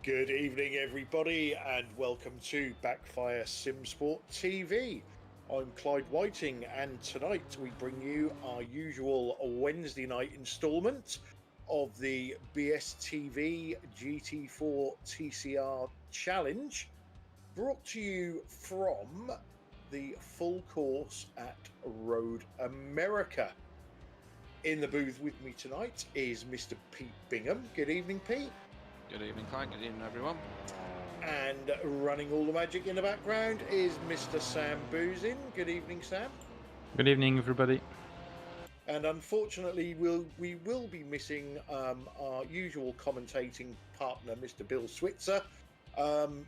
Good evening, everybody, and welcome to Backfire Simsport TV. I'm Clyde Whiting, and tonight we bring you our usual Wednesday night instalment of the BSTV GT4 TCR Challenge, brought to you from the full course at Road America. In the booth with me tonight is Mr. Pete Bingham. Good evening, Pete. Good evening, Clyde. Good evening, everyone. And running all the magic in the background is Mr. Sam Boozin. Good evening, Sam. Good evening, everybody. And unfortunately, we will be missing our usual commentating partner, Mr. Bill Switzer,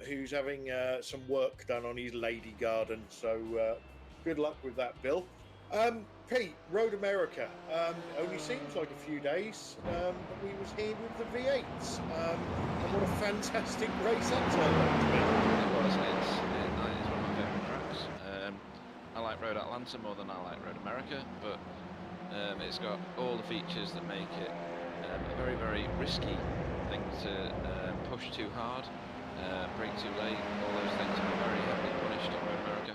who's having some work done on his lady garden. So good luck with that, Bill. Pete, Road America. Only seems like a few days, but we was here with the V8s. And what a fantastic race that turned out to be. It was. It's one of my favourite tracks. I like Road Atlanta more than I like Road America, but it's got all the features that make it a very, very risky thing to push too hard, brake too late. All those things are very heavily punished at Road America.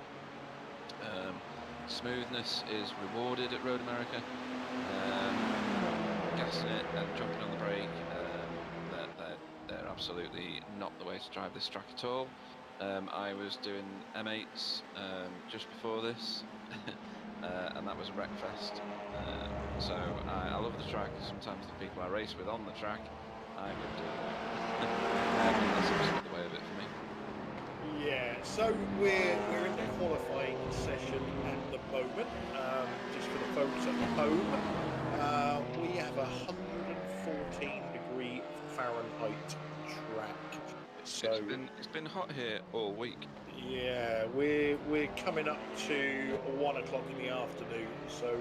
Smoothness is rewarded at Road America. Gassing it and jumping on the brake, they're absolutely not the way to drive this track at all. I was doing M8s just before this, and that was a wreckfest. So I love the track. Sometimes the people I race with on the track, I would that's absolutely the way of it for me. Yeah, so we're in the qualifying session at the moment. Just for the folks at home, we have a 114-degree Fahrenheit track. So it's been hot here all week. Yeah, we're coming up to 1 o'clock in the afternoon. So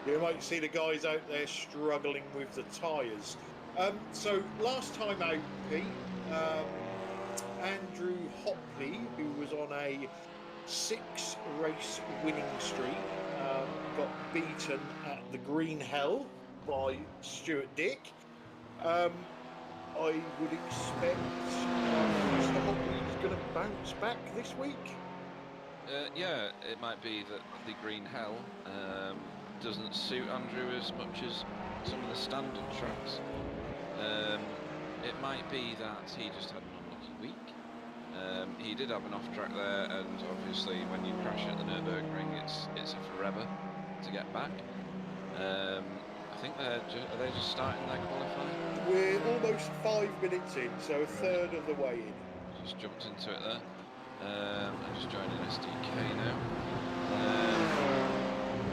you might see the guys out there struggling with the tyres. So last time out, Pete. Andrew Hopley, who was on a 6-race winning streak, got beaten at the Green Hell by Stuart Dick. I would expect Mr. Hopley is going to bounce back this week. Yeah, it might be that the Green Hell doesn't suit Andrew as much as some of the standard tracks. It might be that he just had an unlucky week. He did have an off track there, and obviously when you crash at the Nürburgring, it's a forever to get back. I think are they just starting their qualifying? We're almost 5 minutes in, so a third of the way in. Just jumped into it there. I'm just joining SDK now.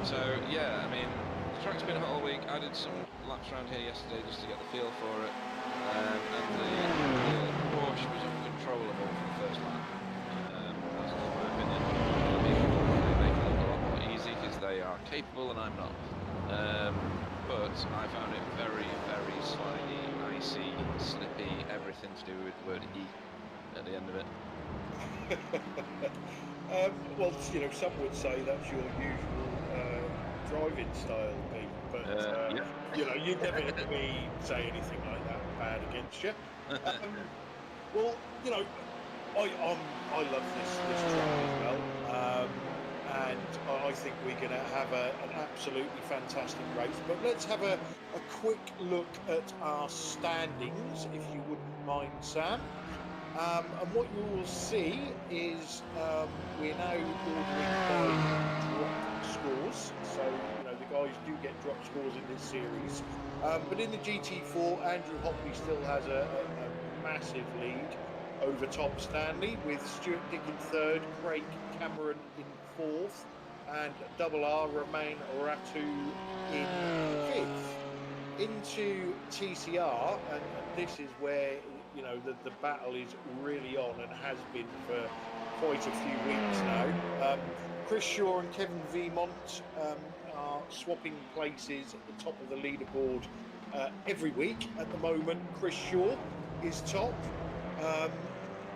So yeah, I mean, the track's been hot all week. I did some laps around here yesterday just to get the feel for it. And the Porsche was uncontrollable for the first lap. That's in my opinion. They make it look a lot more easy because they are capable and I'm not. But I found it very, very slimy, icy, slippy, everything to do with the word E at the end of it. Well, you know, some would say that's your usual driving style, Pete, but Yeah. you know, you'd never hear me say anything like that bad against you. Well, you know, I love this track as well, and I think we're going to have an absolutely fantastic race. But let's have a quick look at our standings, if you wouldn't mind, Sam. And what you will see is we're now ordering by drop scores. So, you know, the guys do get drop scores in this series. But in the GT4, Andrew Hopley still has a massive lead over Tom Stanley, with Stuart Dick in third, Craig Cameron in fourth, and Double R Romain Ratu in fifth. Into TCR, and this is where, you know, the battle is really on and has been for quite a few weeks now. Chris Shaw and Kevin Vemont are swapping places at the top of the leaderboard every week. At the moment, Chris Shaw is top,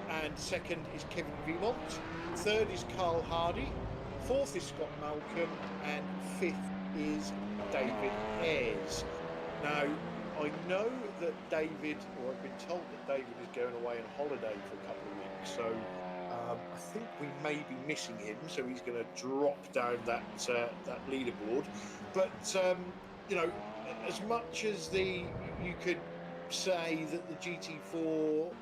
and second is Kevin Vemont. Third is Carl Hardy. Fourth is Scott Malcolm, and fifth is David Ayres. Now, I know that David, or I've been told that David is going away on holiday for a couple of weeks, so I think we may be missing him, so he's going to drop down that leaderboard. But you know, as much as you could say that the GT4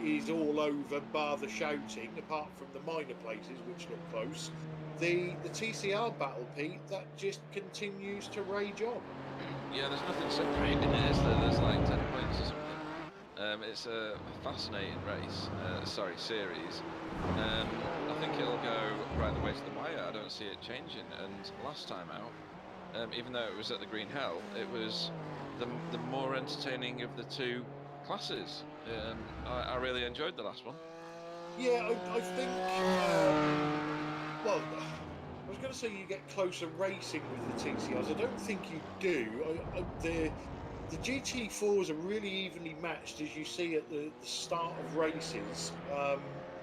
is all over, bar the shouting, apart from the minor places which look close, the TCR battle, Pete, that just continues to rage on. Yeah, there's nothing separating it, is there? There's like 10 points or something. It's a fascinating race, series. I think it'll go right the way to the wire. I don't see it changing. And last time out, even though it was at the Green Hell, it was the more entertaining of the two classes. I really enjoyed the last one. Yeah, I think. Well, I was going to say you get closer racing with the TCRs. I don't think you do. The GT4s are really evenly matched, as you see at the start of races.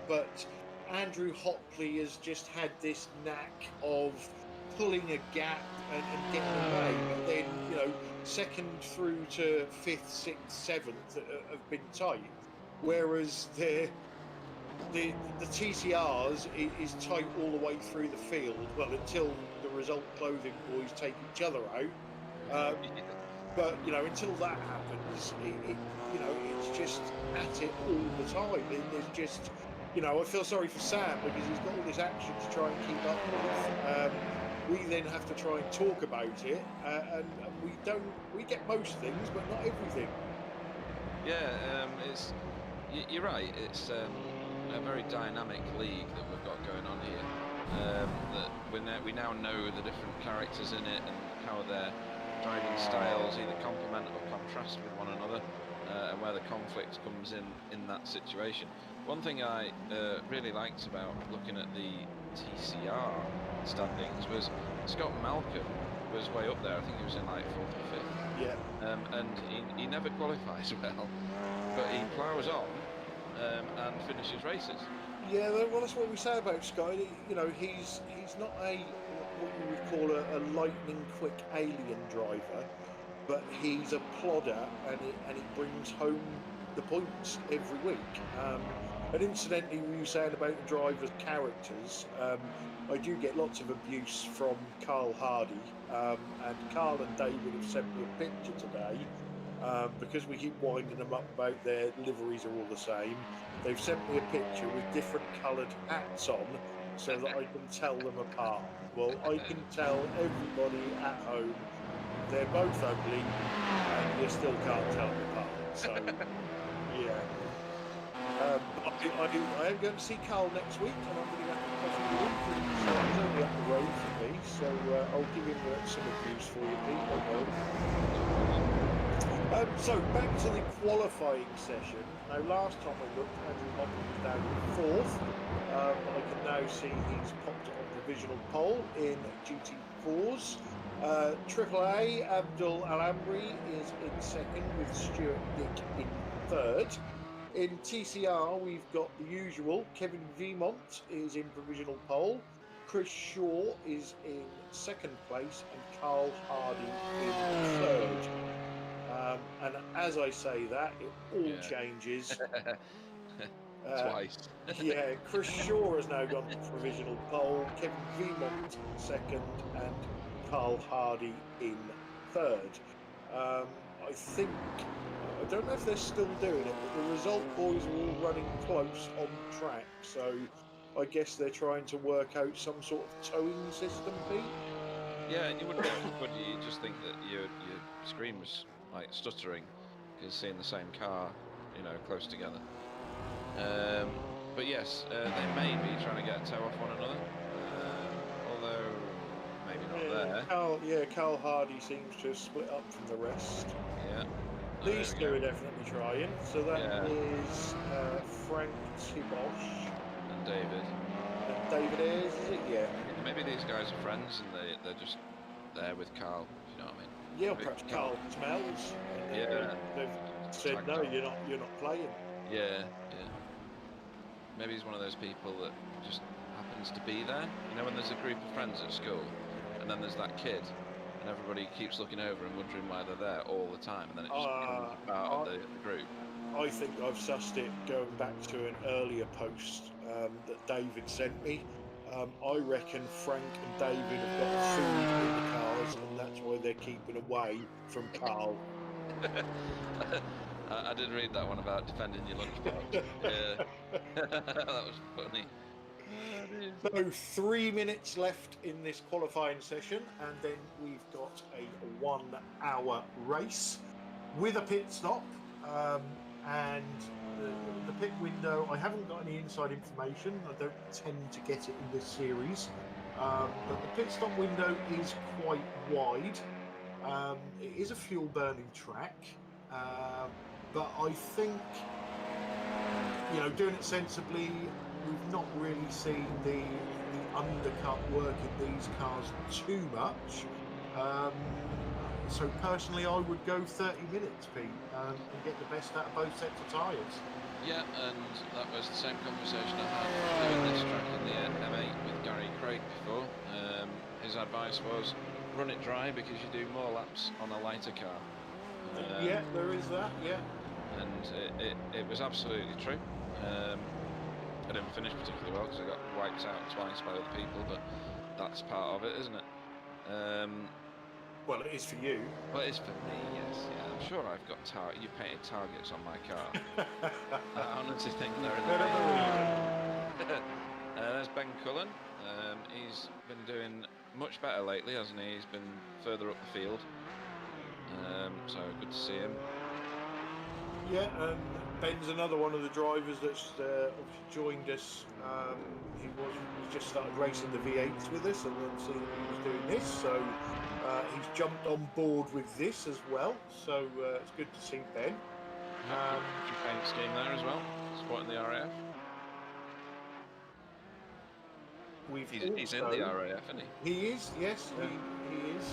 But Andrew Hopley has just had this knack of pulling a gap and getting away. But then, second through to fifth, sixth, seventh have been tight. Whereas the TCRs is tight all the way through the field. Well, until the Result Clothing boys take each other out. But until that happens, it's just at it all the time. There's just, I feel sorry for Sam because he's got all this action to try and keep up with. We then have to try and talk about it, and we don't. We get most things, but not everything. Yeah, you're right. It's a very dynamic league that we've got going on here. That we now know the different characters in it and how their driving styles either complement or contrast with one another, and where the conflict comes in that situation. One thing I really liked about looking at the TCR standings was Scott Malcolm was way up there. I think he was in like 4th or 5th. Yeah. And he never qualifies well, but he ploughs on and finishes races. Yeah, well, that's what we say about Scott. He's not what you would call a lightning quick alien driver, but he's a plodder, and he brings home the points every week. And incidentally, we were saying about the drivers' characters. I do get lots of abuse from Carl Hardy, and Carl and David have sent me a picture today. Because we keep winding them up about their liveries are all the same. They've sent me a picture with different coloured hats on so that I can tell them apart. Well, I can tell everybody at home they're both ugly and you still can't tell them apart. So, yeah. I am going to see Carl next week, and I'm going to have a coffee with him. So he's only up the road from me, so I'll give him some abuse for you, Pete. So back to the qualifying session. Now, last time I looked, Andrew Hopley was down in 4th. I can now see he's popped on provisional pole in GT4s. AAA, Abdul Alambri is in 2nd with Stuart Dick in 3rd. In TCR, we've got the usual. Kevin Vimont is in provisional pole. Chris Shaw is in 2nd place, and Carl Hardy in 3rd. And as I say that, it all changes. Twice. Yeah, Chris Shaw has now gone to provisional pole, Kevin Vimont 2nd, and Carl Hardy in 3rd. I don't know if they're still doing it, but the Result boys are all running close on track, so I guess they're trying to work out some sort of towing system, Pete? Yeah, and you wouldn't think, would you? You'd just think that your screen was like stuttering because seeing the same car, close together. But yes, they may be trying to get a tow off one another, although maybe not there. Carl Hardy seems to have split up from the rest. Yeah. These two are definitely trying. So that is Frank Tibosh and David. And David Ayres, is it? Yeah. Maybe these guys are friends and they're just there with Carl. You know what I mean? Yeah, or perhaps Carl smells. They've said no, you're not playing. Yeah. Maybe he's one of those people that just happens to be there. When there's a group of friends at school, and then there's that kid. And everybody keeps looking over and wondering why they're there all the time, and then it just becomes part of the group. I think I've sussed it going back to an earlier post that David sent me. I reckon Frank and David have got food in the cars, and that's why they're keeping away from Carl. I did read that one about defending your lunchbox. Yeah, that was funny. So 3 minutes left in this qualifying session, and then we've got a 1 hour race with a pit stop. And the pit window, I haven't got any inside information. I don't tend to get it in this series. But the pit stop window is quite wide. It is a fuel burning track. But I think, doing it sensibly, we've not really seen the undercut work in these cars too much. So personally, I would go 30 minutes, Pete, and get the best out of both sets of tyres. Yeah, and that was the same conversation I had doing this track in the M8 with Gary Craig before. His advice was run it dry because you do more laps on a lighter car. Yeah, there is that, yeah. And it was absolutely true. I didn't finish particularly well because I got wiped out twice by other people, but that's part of it, isn't it? Well, it is for you. Well, it is for me, yes. Yeah, I'm sure I've got you've painted targets on my car. I honestly think they're in the paint. There's Ben Cullen. He's been doing much better lately, hasn't he? He's been further up the field. So good to see him. Yeah, Ben's another one of the drivers that's obviously joined us. He just started racing the V8s with us, and then seeing he was doing this, so he's jumped on board with this as well. So it's good to see Ben. Paint scheme there as well, supporting the RAF. He's in the RAF, isn't he? He is, yes, yeah. he is.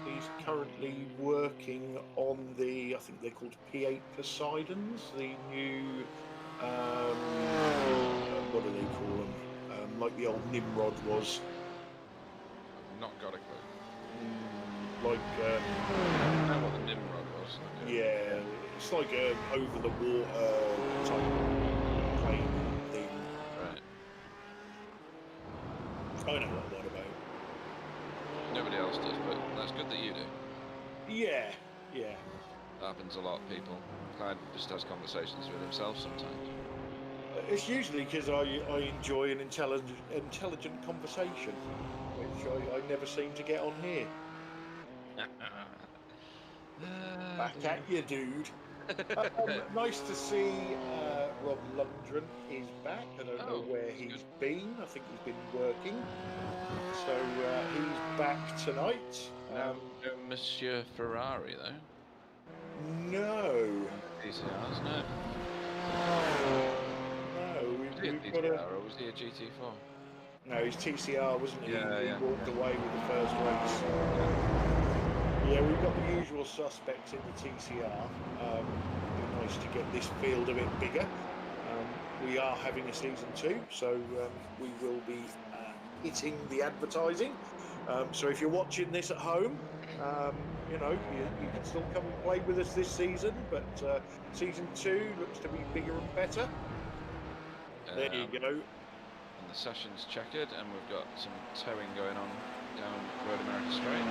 He's currently working on the, I think they're called P8 Poseidons, the new, what do they call them? Like the old Nimrod was. I've not got a clue. Like, I know what the Nimrod was. Yeah, it's like over the water type plane thing. Right. I know what I'm about. Nobody else does, but that's good that you do. Yeah, yeah. That happens a lot, people. Clyde just has conversations with himself sometimes. It's usually because I enjoy an intelligent conversation, which I never seem to get on here. Back at you, dude. Nice to see Rob Lundgren is back. I don't know where he's been. I think he's been working. So he's back tonight. No Monsieur Ferrari, though? No. TCRs, no. No, we've got TCR, or was he a GT4? No, he's TCR, wasn't he? Yeah, he walked away with the first race. Yeah, we've got the usual suspects in the TCR. It'd be nice to get this field a bit bigger. We are having a season 2, so we will be hitting the advertising. So if you're watching this at home, you can still come and play with us this season, but season 2 looks to be bigger and better. There you go. And the session's checkered, and we've got some towing going on down Road America Straight.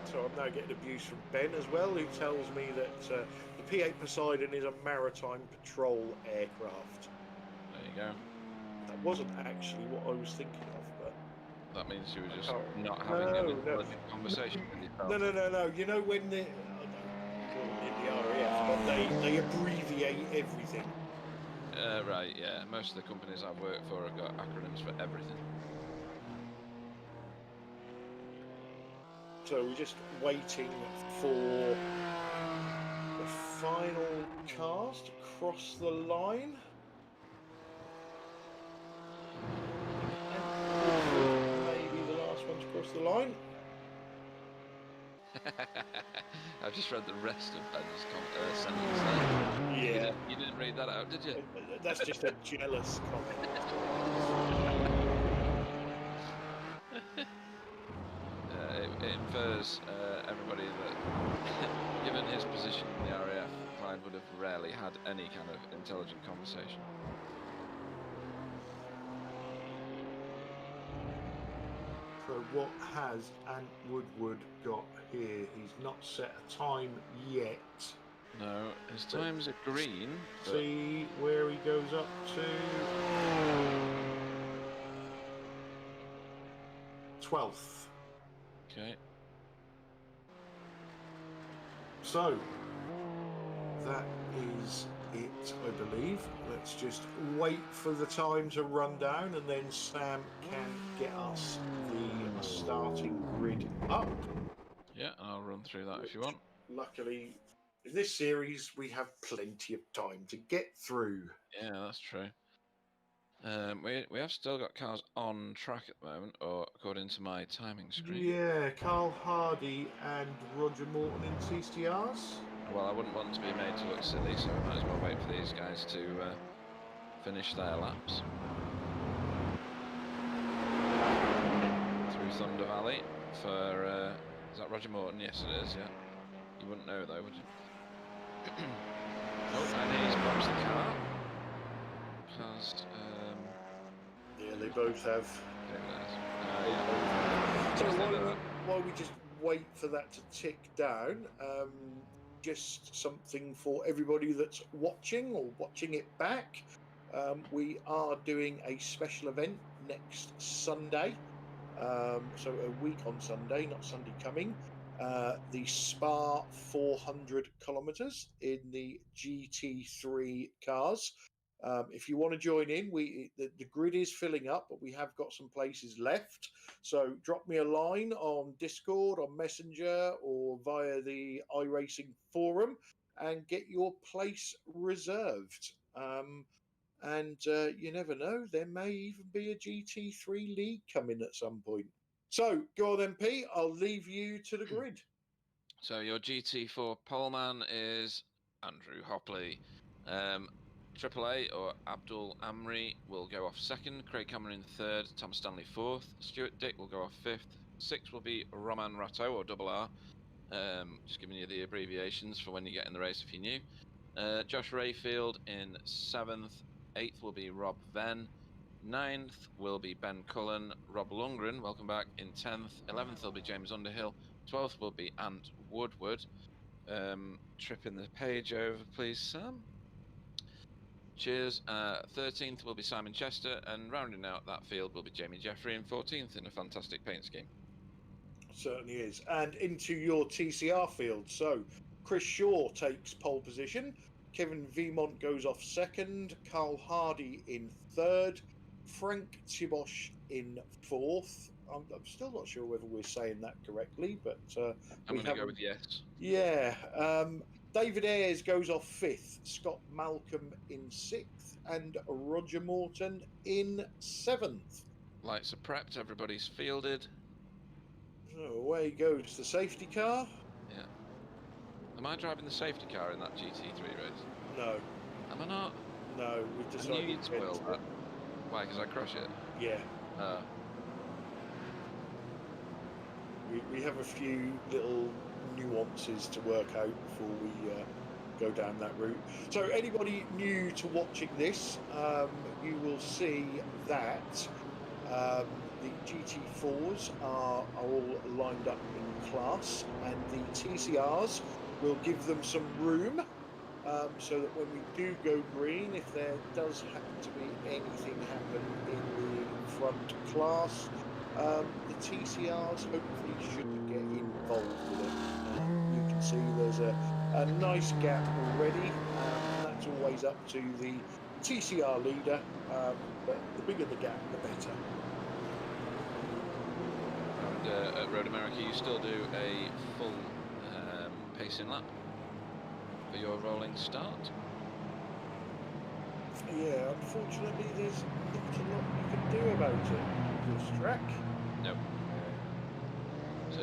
So I'm now getting abuse from Ben as well, who tells me that the P8 Poseidon is a maritime patrol aircraft. There you go. That wasn't actually what I was thinking of, but... That means you were just not having an intelligent conversation with yourself. No. You know when the... I don't call it the RAF, but they abbreviate everything. Right, yeah. Most of the companies I've worked for have got acronyms for everything. So we're just waiting for the final cars to cross the line. And maybe the last one to cross the line. I've just read the rest of Ben's sentence there. Yeah. You didn't read that out, did you? That's just a jealous comment. It infers everybody that, given his position in the RAF, Clyde would have rarely had any kind of intelligent conversation. So what has Ant Woodward got here? He's not set a time yet, No, his times are green. But... See where he goes up to. 12th. Okay. So that is it, I believe. Let's just wait for the time to run down, and then Sam can get us the starting grid up. Yeah, I'll run through that if you want. Luckily, in this series, we have plenty of time to get through. Yeah, that's true. We have still got cars on track at the moment, or according to my timing screen. Yeah, Carl Hardy and Roger Morton in TCRs. Well, I wouldn't want to be made to look silly, so we might as well wait for these guys to finish their laps. Through Thunder Valley for, is that Roger Morton? Yes it is, yeah. You wouldn't know though, would you? Oh, and he's boxed the car. Because, Yeah, they both have. Yeah. So while we just wait for that to tick down, just something for everybody that's watching or watching it back. We are doing a special event next Sunday. So a week on Sunday, not Sunday coming. The Spa 400 kilometers in the GT3 cars. If you want to join in, the grid is filling up, but we have got some places left. So drop me a line on Discord, on Messenger, or via the iRacing forum, and get your place reserved. And you never know, there may even be a GT3 league coming at some point. So go on then, Pete. I'll leave you to the grid. So your GT4 poleman is Andrew Hopley. AAA or Abdul Amri will go off second, Craig Cameron third, Tom Stanley fourth, Stuart Dick will go off fifth, sixth will be Roman Ratto or Double R, just giving you the abbreviations for when you get in the race if you're new. Josh Rayfield in seventh, eighth will be Rob Venn, ninth will be Ben Cullen, Rob Lundgren, welcome back, in 10th, 11th will be James Underhill, 12th will be Ant Woodward. Tripping the page over, please, Sam. Cheers. 13th will be Simon Chester, and rounding out that field will be Jamie Jeffrey in 14th in a fantastic paint scheme. Certainly is. And into your TCR field. So Chris Shaw takes pole position. Kevin Vimont goes off second. Carl Hardy in third. Frank Tibosh in fourth. I'm still not sure whether we're saying that correctly, but I'm going to go with yes. Yeah. David Ayres goes off fifth, Scott Malcolm in sixth, and Roger Morton in seventh. Lights are prepped, everybody's fielded. So away goes the safety car. Yeah. Am I driving the safety car in that GT3 race? No. Am I not? No, we've decided. I knew you'd spoil that. Why, because I crush it? Yeah. We have a few little nuances to work out before we go down that route. So anybody new to watching this, you will see that the GT4s are all lined up in class, and the TCRs will give them some room, so that when we do go green, if there does happen to be anything happen in the front class, the TCRs hopefully shouldn't get involved with it. You can see there's a nice gap already. That's always up to the TCR leader, but the bigger the gap, the better. And at Road America, you still do a full pacing lap for your rolling start? Yeah, unfortunately, there's not a lot you can do about it this track. Nope. So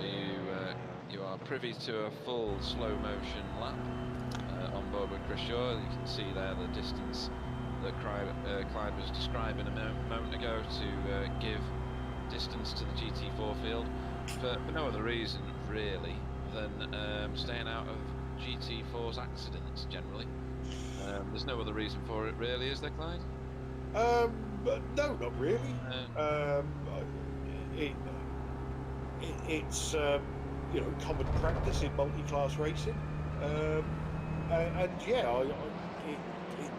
you are privy to a full slow motion lap on board with Chris Shaw. You can see there the distance that Clyde was describing a moment ago to give distance to the GT4 field for no other reason really than staying out of GT4's accidents generally. There's no other reason for it really, is there, Clyde? No, not really. It's common practice in multi-class racing, and and yeah, it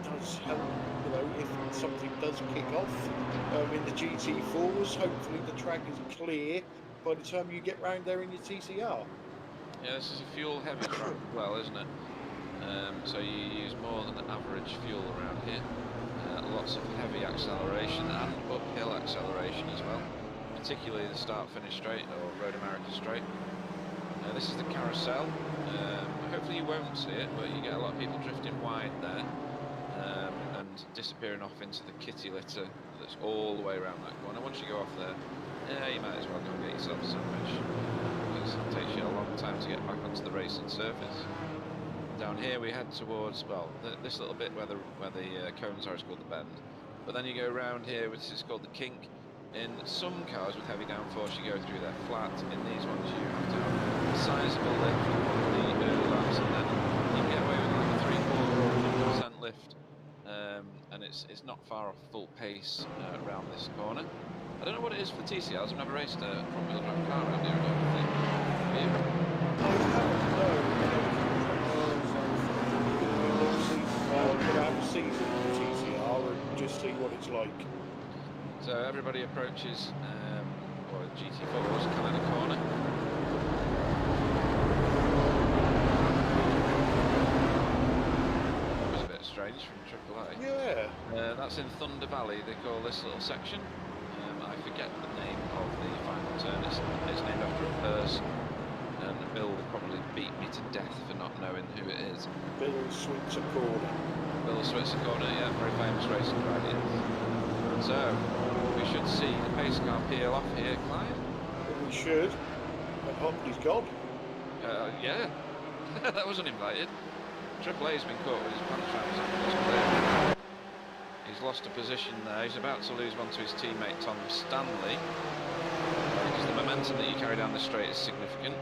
does help. You know, if something does kick off in the GT4s, hopefully the track is clear by the time you get round there in your TCR. Yeah, this is a fuel-heavy track as well, isn't it? So you use more than average fuel around here. Lots of heavy acceleration and uphill acceleration as well, particularly the start-finish straight or Road America straight. This is the carousel. Hopefully you won't see it, but you get a lot of people drifting wide there and disappearing off into the kitty litter that's all the way around that corner. Once you go off there, yeah, you might as well go and get yourself a sandwich, because it takes you a long time to get back onto the racing surface. Down here we head towards, well, this little bit where the cones are is called the bend, but then you go around here, which is called the kink. In some cars with heavy downforce you go through their flat. In these ones you have to have a sizable lift on the early laps, and then you can get away with like a 3/4 or 100% lift, and it's not far off full pace around this corner. I don't know what it is for TCRs. I've never raced a front-wheel drive car around here, I don't think. Have you? I have a season in TCR and just see what it's like. So everybody approaches, or GT4s come in the corner. That was a bit strange from AAA. Yeah. That's in Thunder Valley, they call this little section. I forget the name of the final turn, it's named after a person. And Bill will probably beat me to death for not knowing who it is. Bill Switzer Corner. Bill Switzer Corner, yeah, very famous racing driver. Yes. So, we should see the pace car peel off here, Clyde. We should. And Hopley's gone. Yeah. That was uninvited. AAA's been caught with his pants round. He's lost a position there. He's about to lose one to his teammate Tom Stanley, because the momentum that you carry down the straight is significant.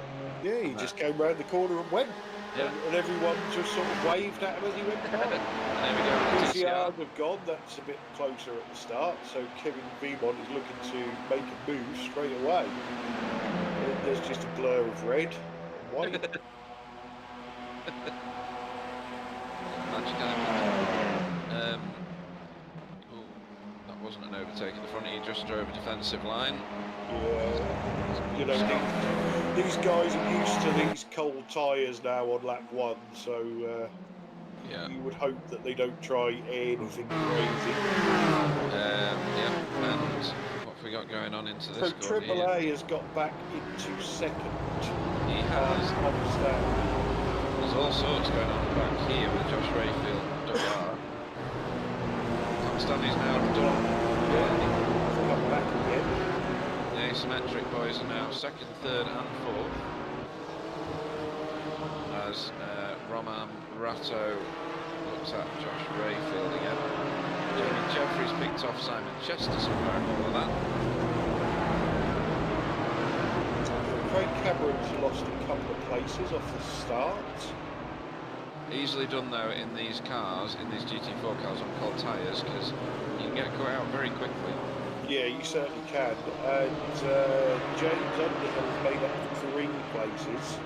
Yeah, he just came round the corner and went. Yeah. And everyone just sort of waved at him as he went by. There we go. TCR have gone. That's a bit closer at the start. So Kevin Vemont is looking to make a move straight away. And there's just a blur of red and white. That wasn't an overtake at the front. He just drove a defensive line. Yeah, you know, these guys are used to these cold tyres now on lap 1, so yeah, you would hope that they don't try anything crazy. Yeah, and what have we got going on into this? So AAA has got back into second. He has. There's all sorts going on back here with Josh Rayfield, WR. Tom Stanley's now done. Yeah, come back again. The asymmetric boys are now second, third and fourth, as Roman Ratto looks at Josh Rayfield again. Jamie Jeffries picked off Simon Chester somewhere and all of that. Craig Cameron's lost a couple of places off the start. Easily done though in these cars, in these GT4 cars on cold tyres, because you can get caught out very quickly. Yeah, you certainly can. And James Underhill's made up 3 places.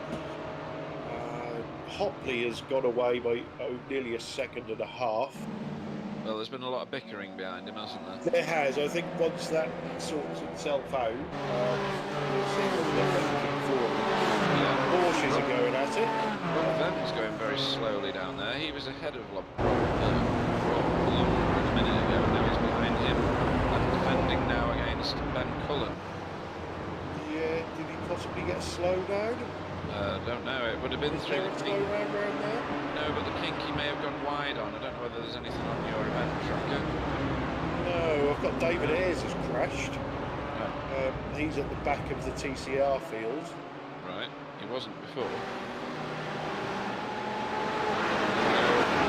Hopley has gone away by nearly a second and a half. Well, there's been a lot of bickering behind him, hasn't there? There has. I think once that sorts itself out, we'll see what they're thinking forward. Yeah. Porsches are going at it. Ben's going very slowly down there. He was ahead of Rob Long a minute ago, and now he's behind him. And defending now against Ben Cullen. Yeah, did he possibly get slowed down? Don't know, it would have been through the kink. Round there? No, but the kink he may have gone wide on. I don't know whether there's anything on your event tracker. No, I've got David Ayres has crashed. Oh. He's at the back of the TCR field. Right, he wasn't before.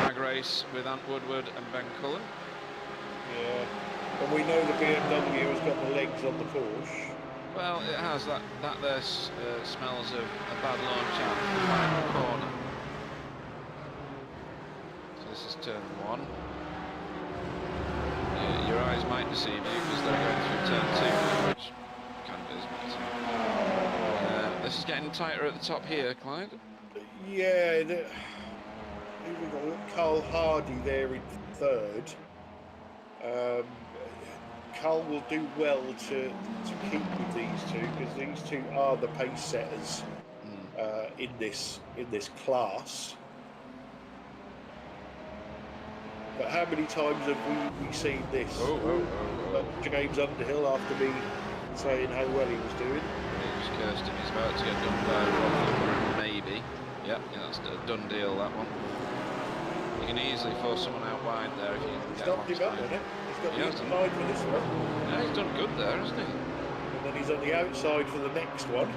Drag race with Ant Woodward and Ben Cullen. Yeah, and we know the BMW has got the legs on the Porsche. Well, it has. That there smells of a bad launch out from the final corner. So this is turn 1. Your eyes might deceive you because they're going through turn 2, which kind of is. This is getting tighter at the top here, Clyde. Yeah, here we Carl Hardy there in third. Carl will do well to keep with these two, because these two are the pace setters in this class. But how many times have we seen this? James Underhill, after me saying how well he was doing. He was cursed him. He's about to get done by Rob, maybe. Yeah, that's a done deal, that one. You can easily force someone out wide there if you can get him on him up, time. isn't it? He's got the inside for this one. Yeah, he's done good there, hasn't he? And then he's on the outside for the next one.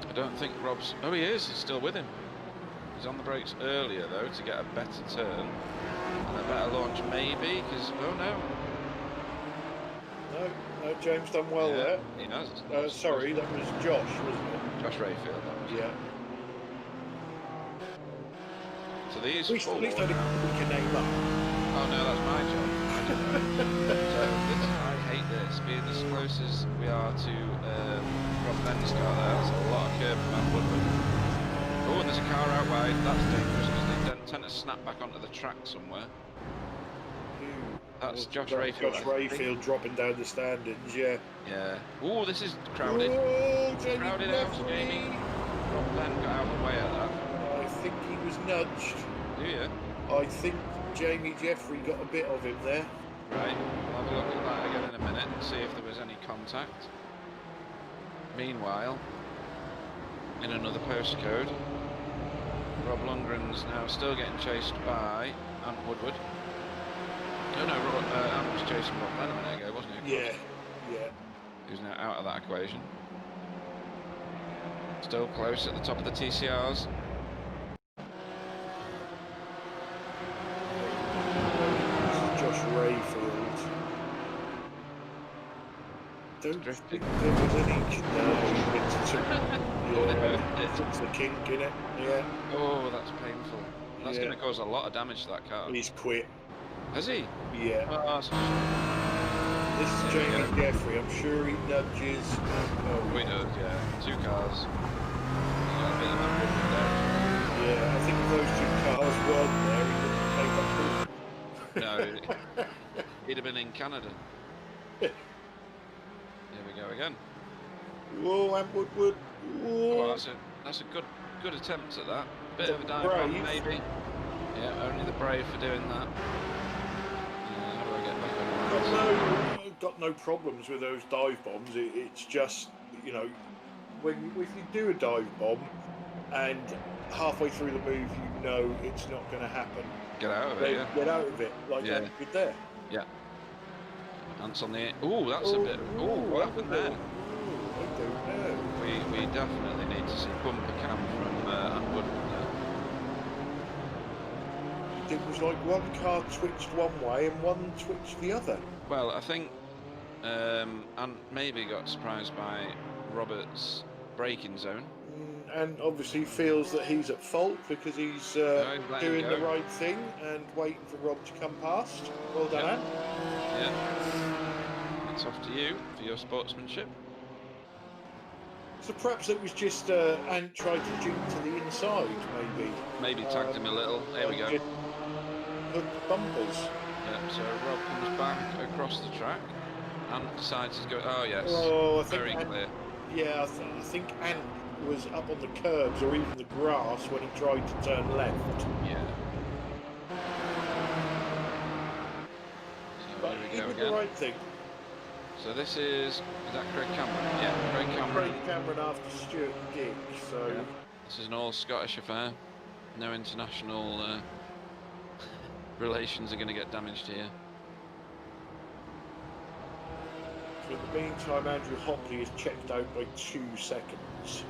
I don't think Rob's... Oh, he is. He's still with him. He's on the brakes earlier, though, to get a better turn. And a better launch, maybe, because... Oh, no. No, James done well there. He has. Sorry, that was Josh, wasn't it? Josh Rayfield, that was. Yeah. So these... At least only we can name up. Oh, no, that's my job. I hate this, being as close as we are to Rob Ben's car there. That's a lot of curb from Matt Woodward. Oh, and there's a car out wide. That's dangerous because they tend to snap back onto the track somewhere. That's Josh Rayfield. Josh Rayfield dropping down the standings, yeah. Yeah. Oh, this is crowded. Oh, crowded out, Jamie. Rob Ben got out of the way of that. I think he was nudged. Do you? I think Jamie Jeffrey got a bit of him there. Right, I'll have a look at that again in a minute and see if there was any contact. Meanwhile, in another postcode, Rob Lundgren's now still getting chased by Ant Woodward. No, Ant was chasing Rob Ben a minute ago, wasn't he? Yeah. Who's now out of that equation. Still close at the top of the TCRs. Rayfield. Don't think there was any it's the kink in it. Yeah. Oh, that's painful. That's going to cause a lot of damage to that car. He's quit. Has he? Yeah. Oh, this is Jamie Jeffrey. I'm sure he nudges. We know, yeah. Two cars. He's got a bit of that problem there. Yeah, I think if those two cars weren't there, he wouldn't take up. No, he'd have been in Canada. Here we go again. Whoa, Ant Woodward. Oh, that's a good attempt at that. Bit of a dive bomb, maybe. Yeah, only the brave for doing that. How do I get back on? Got no problems with those dive bombs. It's just, you know, if you do a dive bomb and halfway through the move you know it's not going to happen. Get out of it, yeah. Get out of it, like Ant did there. Yeah. Ant's on the... Oh, that's a bit... Oh, what happened there? I don't know. We definitely need to see bumper cam from Ant Woodward there. It was like one car twitched one way and one twitched the other. Well, I think Ant maybe got surprised by Robert's braking zone. And obviously feels that he's at fault because he's doing the right thing and waiting for Rob to come past. Well done, Ant. Yeah. It's off to you for your sportsmanship. So perhaps it was just Ant tried to jump to the inside, maybe. Maybe tagged him a little. There we go. Hooked bumpers. Yeah, so Rob comes back across the track and decides to go. Oh, yes. Oh, I think very clear. Yeah, I think Ant was up on the curbs or even the grass when he tried to turn left. Yeah. So But he did the right thing. So this is that Craig Cameron? Yeah, Craig Cameron. Craig Cameron after Stuart Dick, so... Yeah. This is an all-Scottish affair. No international relations are going to get damaged here. For the meantime, Andrew Hockley is checked out by 2 seconds.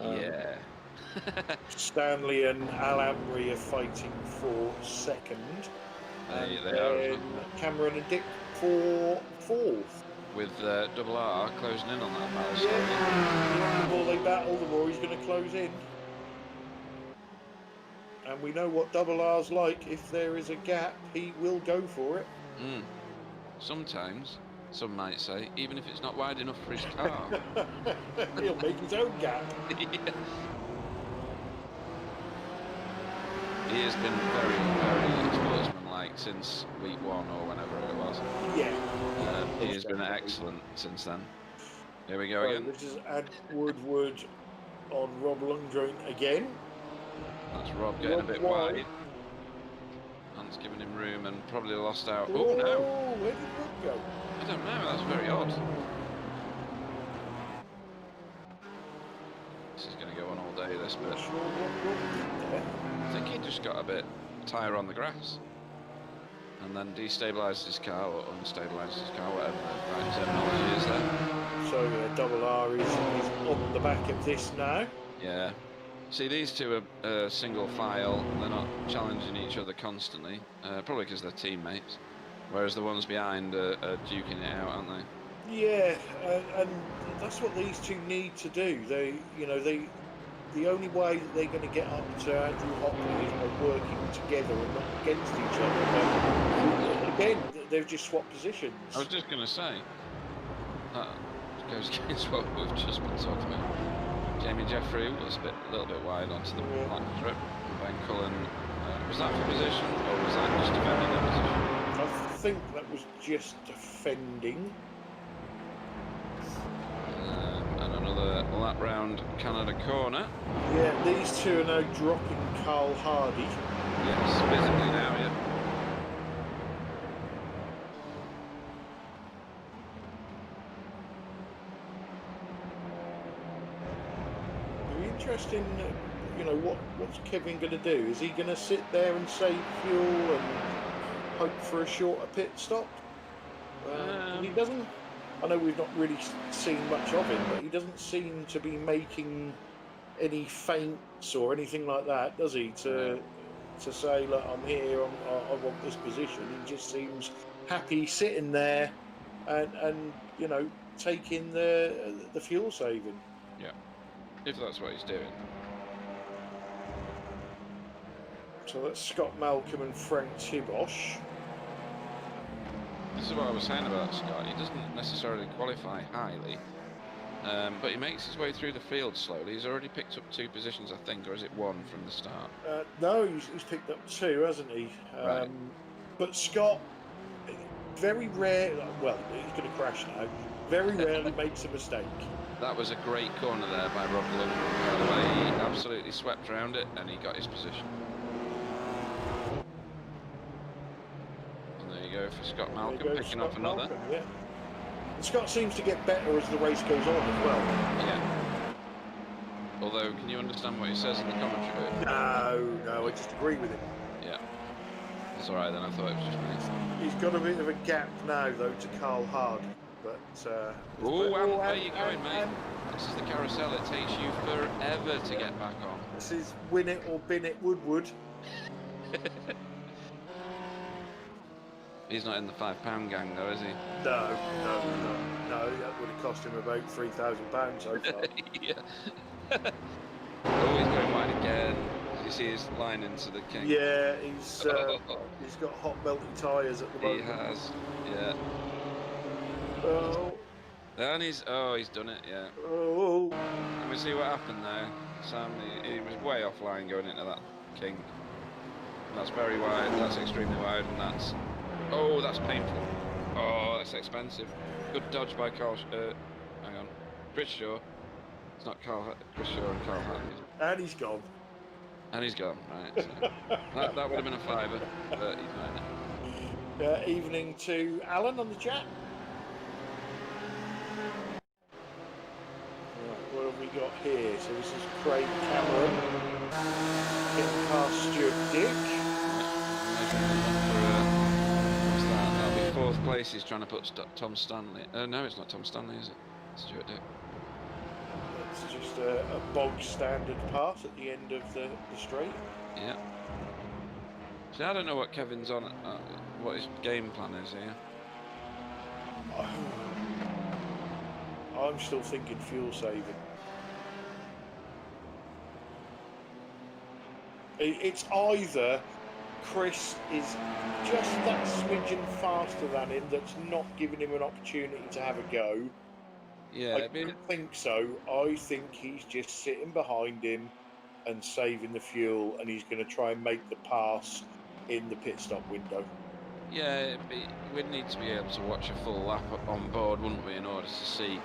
Yeah. Stanley and Al Ambry are fighting for second. They are. Cameron and Dick for fourth. With Double R closing in on that battle. Yeah. The more they battle, the more he's going to close in. And we know what Double R's like. If there is a gap, he will go for it. Sometimes, some might say, even if it's not wide enough for his car. He'll make his own gap. Yeah. he has been very, very sportsmanlike since week 1 or whenever it was. Yeah. He has been excellent since then. Here we go again. This is Ant Woodward on Rob Longjoint again. That's Rob getting a bit wide. Ant's giving him room and probably lost out. Oh, no. Where did Rob go? I don't know. That's very odd. This is going to go on all day, this bit. I think he just got a bit tyre on the grass. And then destabilised his car, or unstabilised his car, whatever the right terminology is there. So Double R is on the back of this now. Yeah. See, these two are single file. They're not challenging each other constantly, probably because they're teammates. Whereas the ones behind are duking it out, aren't they? Yeah, and that's what these two need to do. The only way that they're going to get up to Andrew Hockley is by working together and not against each other. But again, they've just swapped positions. I was just going to say, that goes against what we've just been talking about. Jamie Jeffrey was a little bit wide onto the black strip. Ben Cullen, was that for position, or was that just defending their position? I think that was just defending. And another lap round Canada corner. Yeah, these two are now dropping Carl Hardy. Yes, visibly now, yeah. Interesting, what's Kevin going to do? Is he going to sit there and save fuel and hope for a shorter pit stop? He doesn't. I know we've not really seen much of him, but he doesn't seem to be making any feints or anything like that, does he? To say, look, I'm here, I want this position. He just seems happy sitting there and taking the fuel saving. Yeah. If that's what he's doing. So that's Scott Malcolm and Frank Tibosh. This is what I was saying about Scott. He doesn't necessarily qualify highly, but he makes his way through the field slowly. He's already picked up 2 positions, I think, or is it 1 from the start? No, he's picked up 2, hasn't he? Right. But Scott, very rare. Well, he's going to crash now. Very rarely makes a mistake. That was a great corner there by Rob Lundgren. By the way, he absolutely swept around it and he got his position. And there you go for Scott Malcolm, picking up another. Malcolm, yeah. And Scott seems to get better as the race goes on as well. Yeah. Although, can you understand what he says in the commentary bit? No, I just agree with him. Yeah. It's alright then, I thought it was just me. He's got a bit of a gap now, though, to Carl Hardy. But, where you going, mate? This is the carousel. It takes you forever to get back on. This is win it or bin it Woodward. He's not in the £5 gang, though, is he? No. That would have cost him about £3,000 so far. Yeah. Oh, he's going wide again. You see his line into the king. Yeah, he's got hot melty tyres at the moment. He has, yeah. Oh. And he's done it, yeah. Oh. Let me see what happened there. Sam, he was way offline going into that king. That's very wide, that's extremely wide, and that's painful. Oh, that's expensive. Good dodge by Carl, hang on, Chris Shaw. It's not Chris Shaw and Carl Hardy. And he's gone. And he's gone, right. So that would have been a fiver, but he's made it. Evening to Alan on the chat. Right, what have we got here? So this is Craig Cameron getting past Stuart Dick. What's that? That'll be 4th place. He's trying to put Tom Stanley. No, it's not Tom Stanley, is it? It's Stuart Dick. It's just a bog standard pass at the end of the straight. Yeah. See, I don't know what Kevin's on, what his game plan is here. I'm still thinking fuel saving. It's either Chris is just that smidgen faster than him that's not giving him an opportunity to have a go. Yeah, I don't think so. I think he's just sitting behind him and saving the fuel, and he's going to try and make the pass in the pit stop window. Yeah, we'd need to be able to watch a full lap on board, wouldn't we, in order to see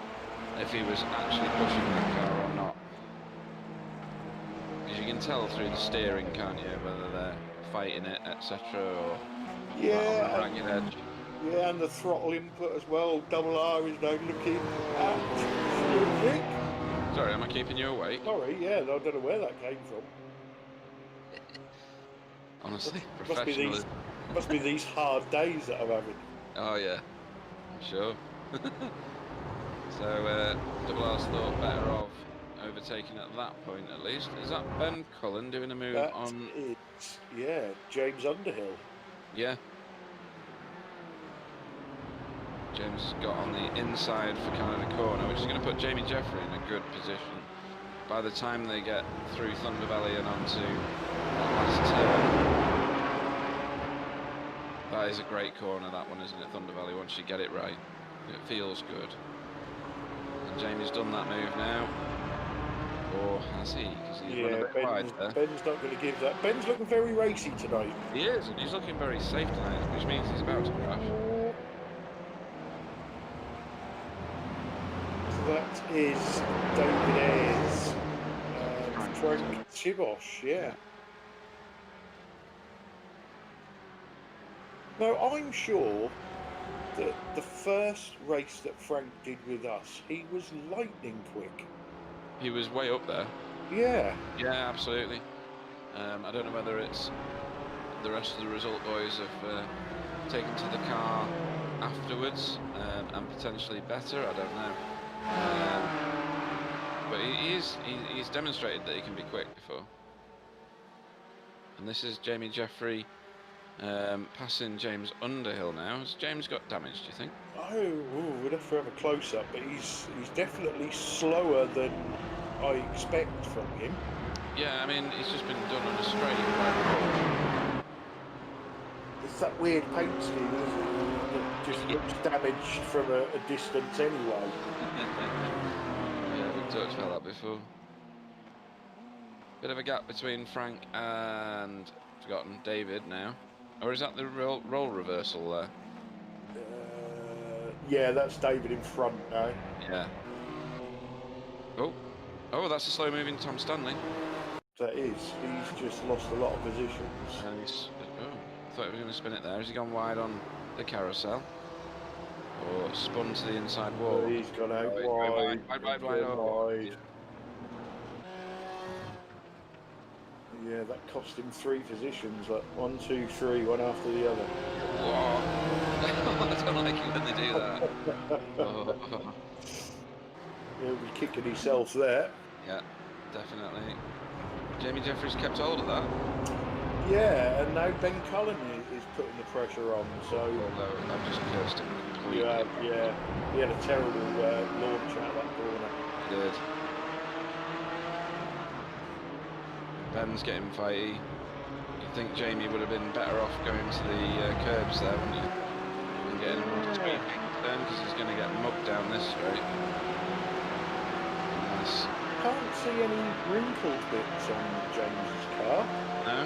if he was actually pushing that car or not. Because you can tell through the steering, can't you, whether they're fighting it, etc., or on the ragged edge. Yeah, and the throttle input as well. Double R is now looking absolutely. Sorry, am I keeping you awake? Sorry, yeah, I don't know where that came from. Honestly, professionalism. Must be these hard days that I'm having. Oh yeah, I'm sure. So Double R's thought better of overtaking at that point at least. Is that Ben Cullen doing a move on? Yeah, James Underhill. Yeah. James has got on the inside for Canada corner, which is going to put Jamie Jeffrey in a good position. By the time they get through Thunder Valley and onto that last turn. That is a great corner, that one, isn't it, Thunder Valley, once you get it right. It feels good. And Jamie's done that move now. Or has he? Because he's run a bit wide there. Ben's not going to give that. Ben's looking very racy tonight. He is, and he's looking very safe tonight, which means he's about to crash. So that is David Ayres and Frank Tibosh, yeah. Now, I'm sure that the first race that Frank did with us, he was lightning quick. He was way up there. Yeah. Yeah, absolutely. I don't know whether it's the rest of the result boys have taken to the car afterwards and potentially better. I don't know. But he's demonstrated that he can be quick before. And this is Jamie Jeffrey passing James Underhill now. Has James got damage, do you think? Oh, we'd have to have a close-up, but he's definitely slower than I expect from him. Yeah, I mean, he's just been done on a straight. It's that weird paint scheme, isn't it? That just looks damaged from a distance anyway. Yeah, we've talked about that before. Bit of a gap between Frank and, forgotten, David now. Or is that the role reversal there? Yeah, that's David in front now. Yeah. Oh, that's a slow-moving Tom Stanley. That is. He's just lost a lot of positions. And I thought he was going to spin it there. Has he gone wide on the carousel? Or spun to the inside wall? He's gone out wide. Wide. Yeah, that cost him 3 positions, like 1, 2, 3, one after the other. Whoa. I don't like it when they do that. Oh. He'll be kicking himself there. Yeah, definitely. Jamie Jeffries kept hold of that. Yeah, and now Ben Cullen is putting the pressure on, so... Although I've just cursed him completely. Yeah, he had a terrible launch out of that corner. He did. Ben's getting fighty. You'd think Jamie would have been better off going to the curbs there, wouldn't you? And getting him to tweak then, because he's going to get mugged down this straight. Nice. Can't see any wrinkled bits on James's car. No?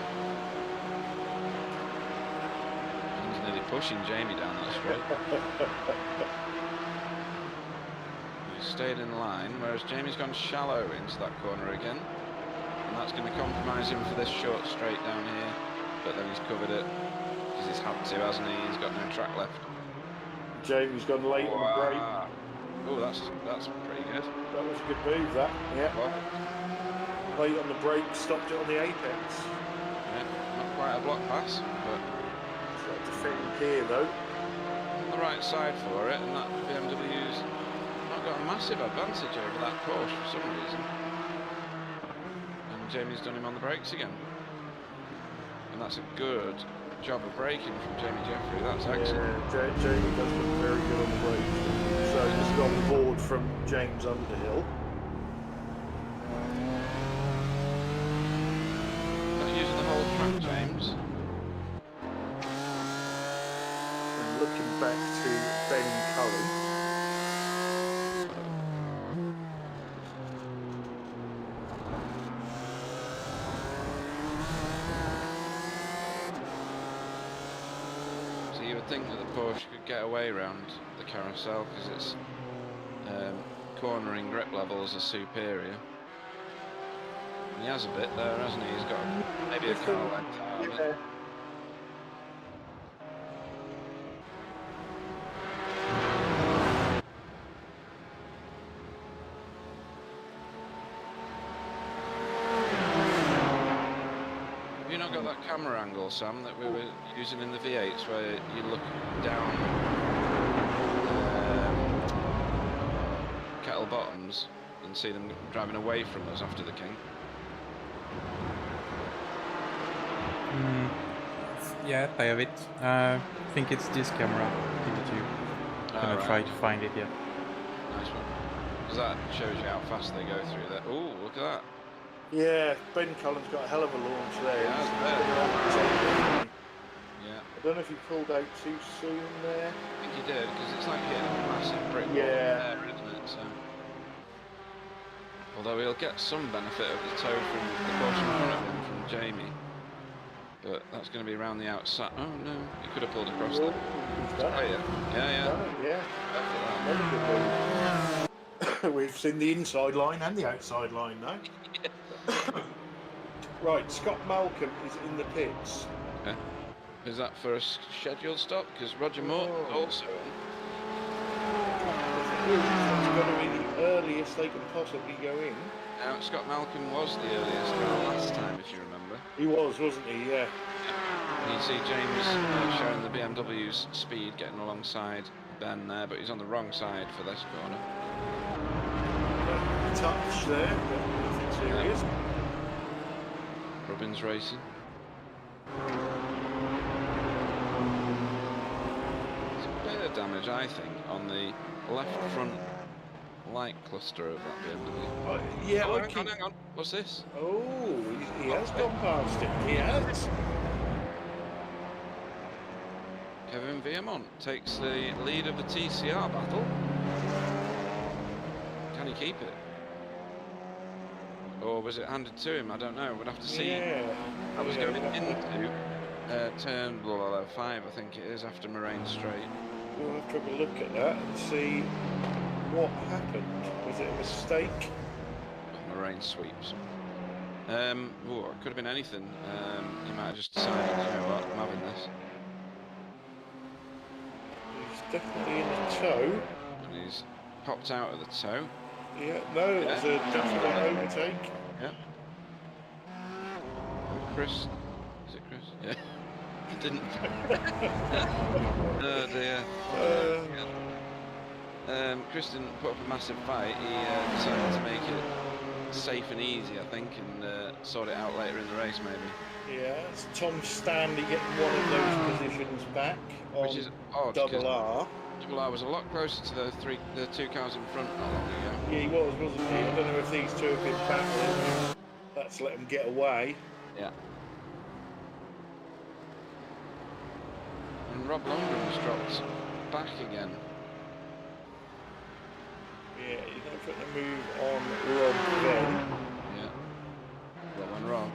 He's nearly pushing Jamie down that straight. He's stayed in line, whereas Jamie's gone shallow into that corner again. And that's going to compromise him for this short straight down here. But then he's covered it, because he's had to, hasn't he? He's got no track left. Jamie's gone late on the brake. Oh, that's pretty good. That was a good move, that. Yeah. What? Late on the brake, stopped it on the apex. Yeah, not quite a block pass, but... Tried to fit in here, though. On the right side for it, and that BMW's not got a massive advantage over that Porsche for some reason. And Jamie's done him on the brakes again. And that's a good job of braking from Jamie Jeffrey. That's excellent. Yeah, Jamie does look very good on the brakes. So this is on board from James Underhill. Not using the whole track, James. And looking back to Ben Cullen. would think that the Porsche could get away around the carousel because its cornering grip levels are superior. And he has a bit there, hasn't he? He's got maybe a car length out of it. Have you not got that camera angle, Sam, that we were using in the V8s where you look down kettle bottoms and see them driving away from us after the King? Yeah, I have it. I think it's this camera. Give it to you. I'm gonna right. try to find it, yeah. Nice one. Because that shows you how fast they go through there. Ooh, look at that. Yeah, Ben Cullen's got a hell of a launch there. Yeah, I Yeah, don't know if he pulled out too soon there. I think he did, because it's like hitting a massive brick wall Yeah. there, isn't it? So, although he'll get some benefit of the tow from the Porsche in front of him, from Jamie. But that's going to be around the outside. Oh no, he could have pulled across there. He's done Oh it. yeah. Yeah. We've seen the inside line and the outside line now. Right, Scott Malcolm is in the pits. Okay. Is that for a scheduled stop? Because Roger Moore also in. It's got to be the earliest they can possibly go in. Now, Scott Malcolm was the earliest car last time, if you remember. He was, wasn't he? Yeah. You see James showing the BMW's speed getting alongside Ben there, but he's on the wrong side for this corner. Touch there, but nothing serious. Robbins racing. There's a bit of damage, I think, on the left front light cluster of that BMW. Yeah, oh, hang on. What's this? Oh, he has gone past it. He has. Kevin Viamont takes the lead of the TCR battle. Can he keep it? Or was it handed to him? I don't know. We'd have to see. Yeah. I was going into turn 5, I think it is, after Moraine Straight. We'll have to have a look at that and see what happened. Was it a mistake? Moraine sweeps. It could have been anything. He might have just decided, you know what, I'm having this. He's definitely in the tow. And he's popped out of the tow. Yeah, no, it was a definite overtake. Yeah. Chris. Is it Chris? Yeah. He didn't. Oh dear. Chris didn't put up a massive fight. He decided to make it safe and easy, I think, and sort it out later in the race, maybe. Yeah, it's Tom Stanley getting one of those positions back on Which is odd. Double R. Double R was a lot closer to the two cars in front not long ago. Yeah, he was, wasn't he? I don't know if these two have been battling. That's let them get away. Yeah. And Rob Longren's dropped back again. Yeah, he's not putting a move on Rob then. Yeah. Rob and Rob.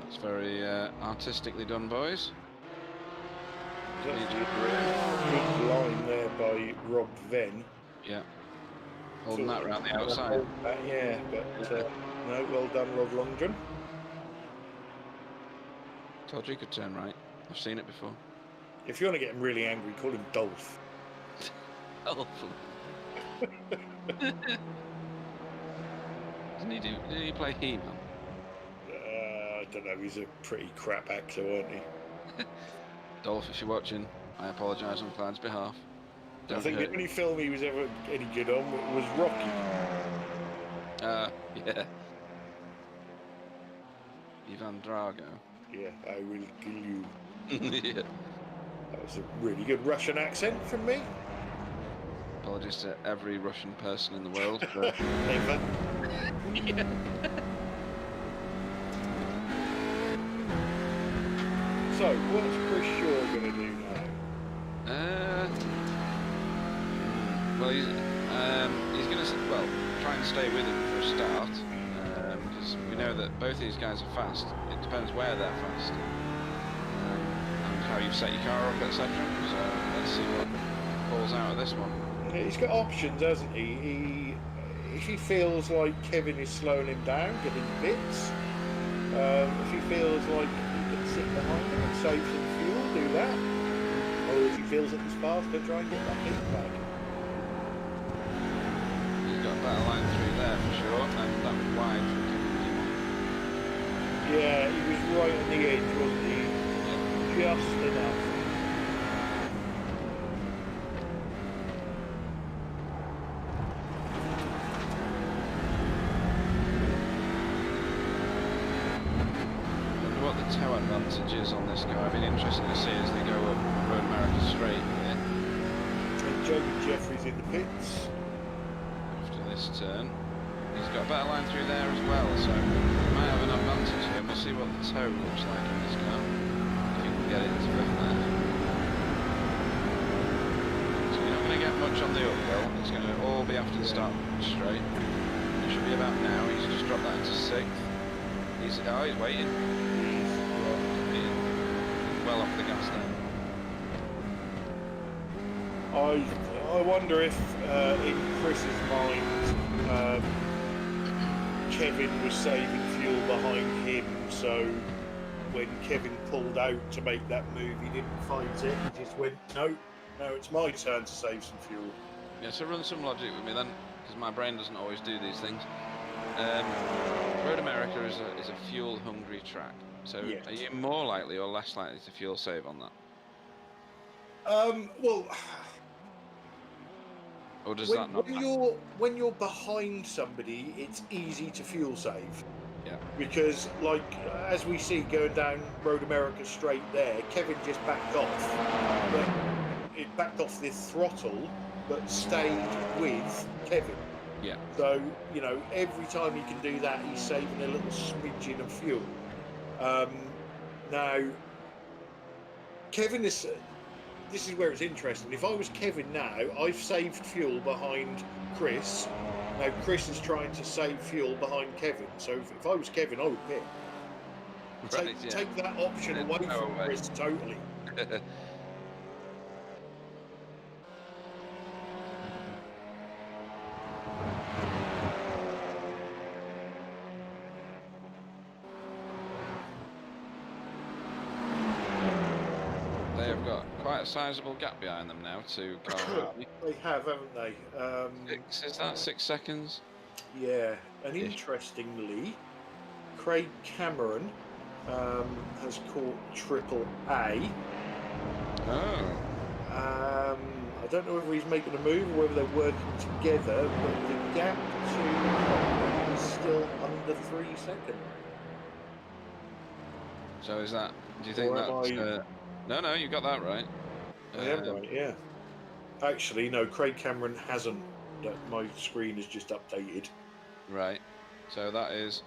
That's very artistically done, boys. That's a good line there by Rob Venn. Yeah. Holding that around the outside. Yeah, but no, well done, Rob Longren. Told you could turn right. I've seen it before. If you want to get him really angry, call him Dolph. Helpful. Did he play He-Man? I don't know, he's a pretty crap actor, wasn't he? Dolph, if you're watching, I apologise on Clyde's behalf. I think the only film he was ever any good on was Rocky. Yeah. Ivan Drago. Yeah, I will kill you. Yeah. That was a really good Russian accent from me. Apologies to every Russian person in the world. But... Never. Yeah. So, what's Chris Shaw going to do now? Well, he's going to try and stay with him for a start, because we know that both these guys are fast. It depends where they're fast. how you've set your car up, etc. So let's see what falls out of this one. Yeah, he's got options, hasn't he? If he feels like Kevin is slowing him down, get in bits. If he feels like he can sit behind him and save some fuel, do that. Or if he feels that he's faster, try and get that in back. He's got a better line through there for sure, and that was wide for Kevin. Yeah, he was right on the edge, wasn't he? Yeah. Just enough. Tow advantages on this car. I've been interested to see as they go up Road America straight here. And Joby Jeffries in the pits. After this turn. He's got a better line through there as well, so he might have an advantage here. We'll see what the tow looks like in this car. If you can get it to fit there. So you're not going to get much on the uphill. It's going to all be after the start straight. It should be about now. He's just dropped that into 6th. He's waiting. Well off the gas then. I wonder if in Chris's mind Kevin was saving fuel behind him, so when Kevin pulled out to make that move he didn't fight it, he just went, no, it's my turn to save some fuel. Yeah, so run some logic with me then, because my brain doesn't always do these things. Road America is a fuel hungry track. So yes. Are you more likely or less likely to fuel save on that? Well, or does that not matter? When you're behind somebody, it's easy to fuel save. Yeah. Because, like, as we see going down Road America straight there, Kevin just backed off. But it backed off the throttle, but stayed with Kevin. Yeah. So, you know, every time he can do that, he's saving a little smidgen of fuel. Now, Kevin is... This is where it's interesting. If I was Kevin now, I've saved fuel behind Chris. Now, Chris is trying to save fuel behind Kevin. So if I was Kevin, I would pit. Right, Take that option away from Chris totally. They've got quite a sizable gap behind them now to Carl. They have, haven't they? Is that 6 seconds? Yeah, and interestingly, Craig Cameron has caught Triple A. Oh. I don't know whether he's making a move or whether they're working together, but the gap to is still under 3 seconds. So is that? Do you think that's? No, you got that right. I am right, yeah. Actually, no, Craig Cameron hasn't. My screen has just updated. Right. So that is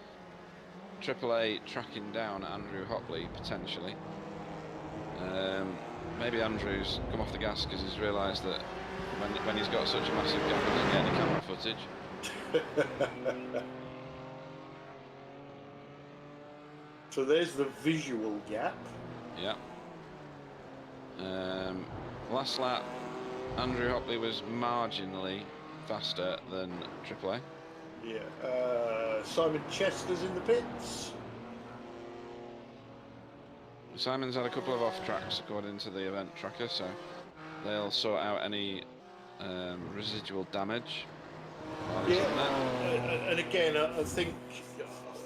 AAA tracking down Andrew Hopley, potentially. Maybe Andrew's come off the gas because he's realised that when he's got such a massive gap, he doesn't get any camera footage. So there's the visual gap. Yeah. Last lap, Andrew Hopley was marginally faster than AAA. Yeah. Simon Chester's in the pits. Simon's had a couple of off tracks according to the event tracker, so they'll sort out any residual damage. Yeah, and again, I think,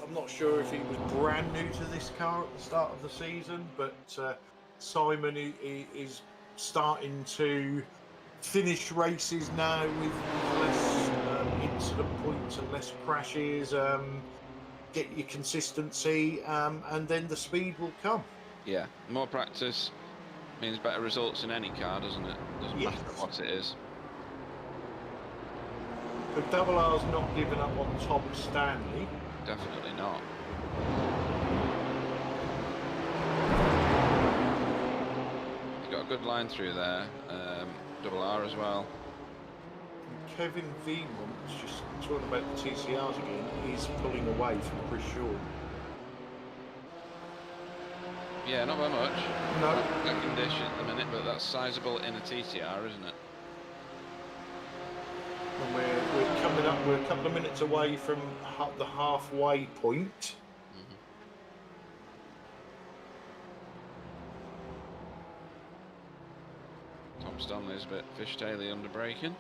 I'm not sure if he was brand new to this car at the start of the season, but Simon is starting to finish races now with less incident points and less crashes, get your consistency, and then the speed will come. Yeah, more practice means better results in any car, doesn't it? Doesn't matter what it is. But Double R's not giving up on Tom Stanley. Definitely not. He's got a good line through there. Double R as well. And Kevin Veemont's just talking about the TCRs again. He's pulling away from Chris Shaw. Yeah, not by much. No. That condition at the minute, but that's sizable in a TCR, isn't it? And we're coming up. We're a couple of minutes away from the halfway point. Tom Stanley's a bit fishtaily under braking.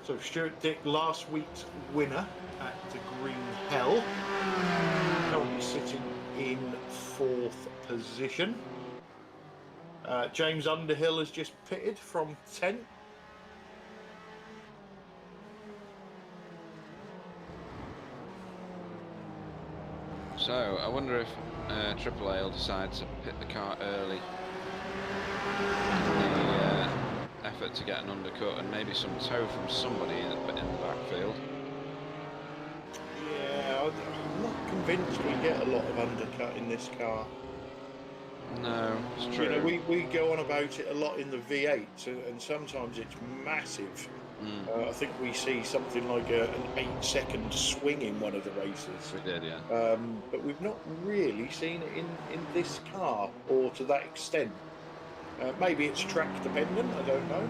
So Stuart Dick, last week's winner at the Green Hell, currently sitting in 4th position. James Underhill has just pitted from 10th. So I wonder if AAA will decide to pit the car early in the effort to get an undercut and maybe some tow from somebody in the backfield. Yeah, I'm not convinced we get a lot of undercut in this car. No, it's true. You know, we go on about it a lot in the V8, and sometimes it's massive. I think we see something like an 8-second swing in one of the races. We did, yeah. But we've not really seen it in this car, or to that extent. Maybe it's track dependent, I don't know.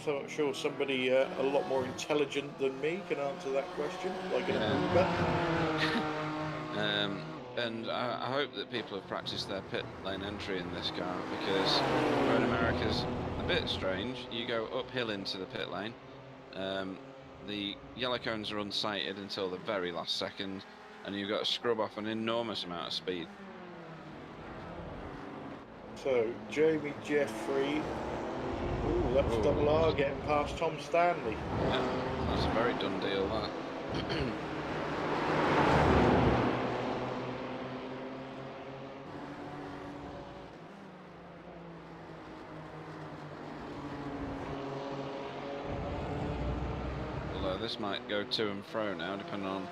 So I'm sure somebody a lot more intelligent than me can answer that question, like an Uber. And I hope that people have practiced their pit lane entry in this car, because road America's a bit strange. You go uphill into the pit lane, the yellow cones are unsighted until the very last second, and you've got to scrub off an enormous amount of speed. So Jamie Jeffrey, ooh, that's double R getting past Tom Stanley. Yeah, that's a very done deal, that. Although this might go to and fro now, depending on...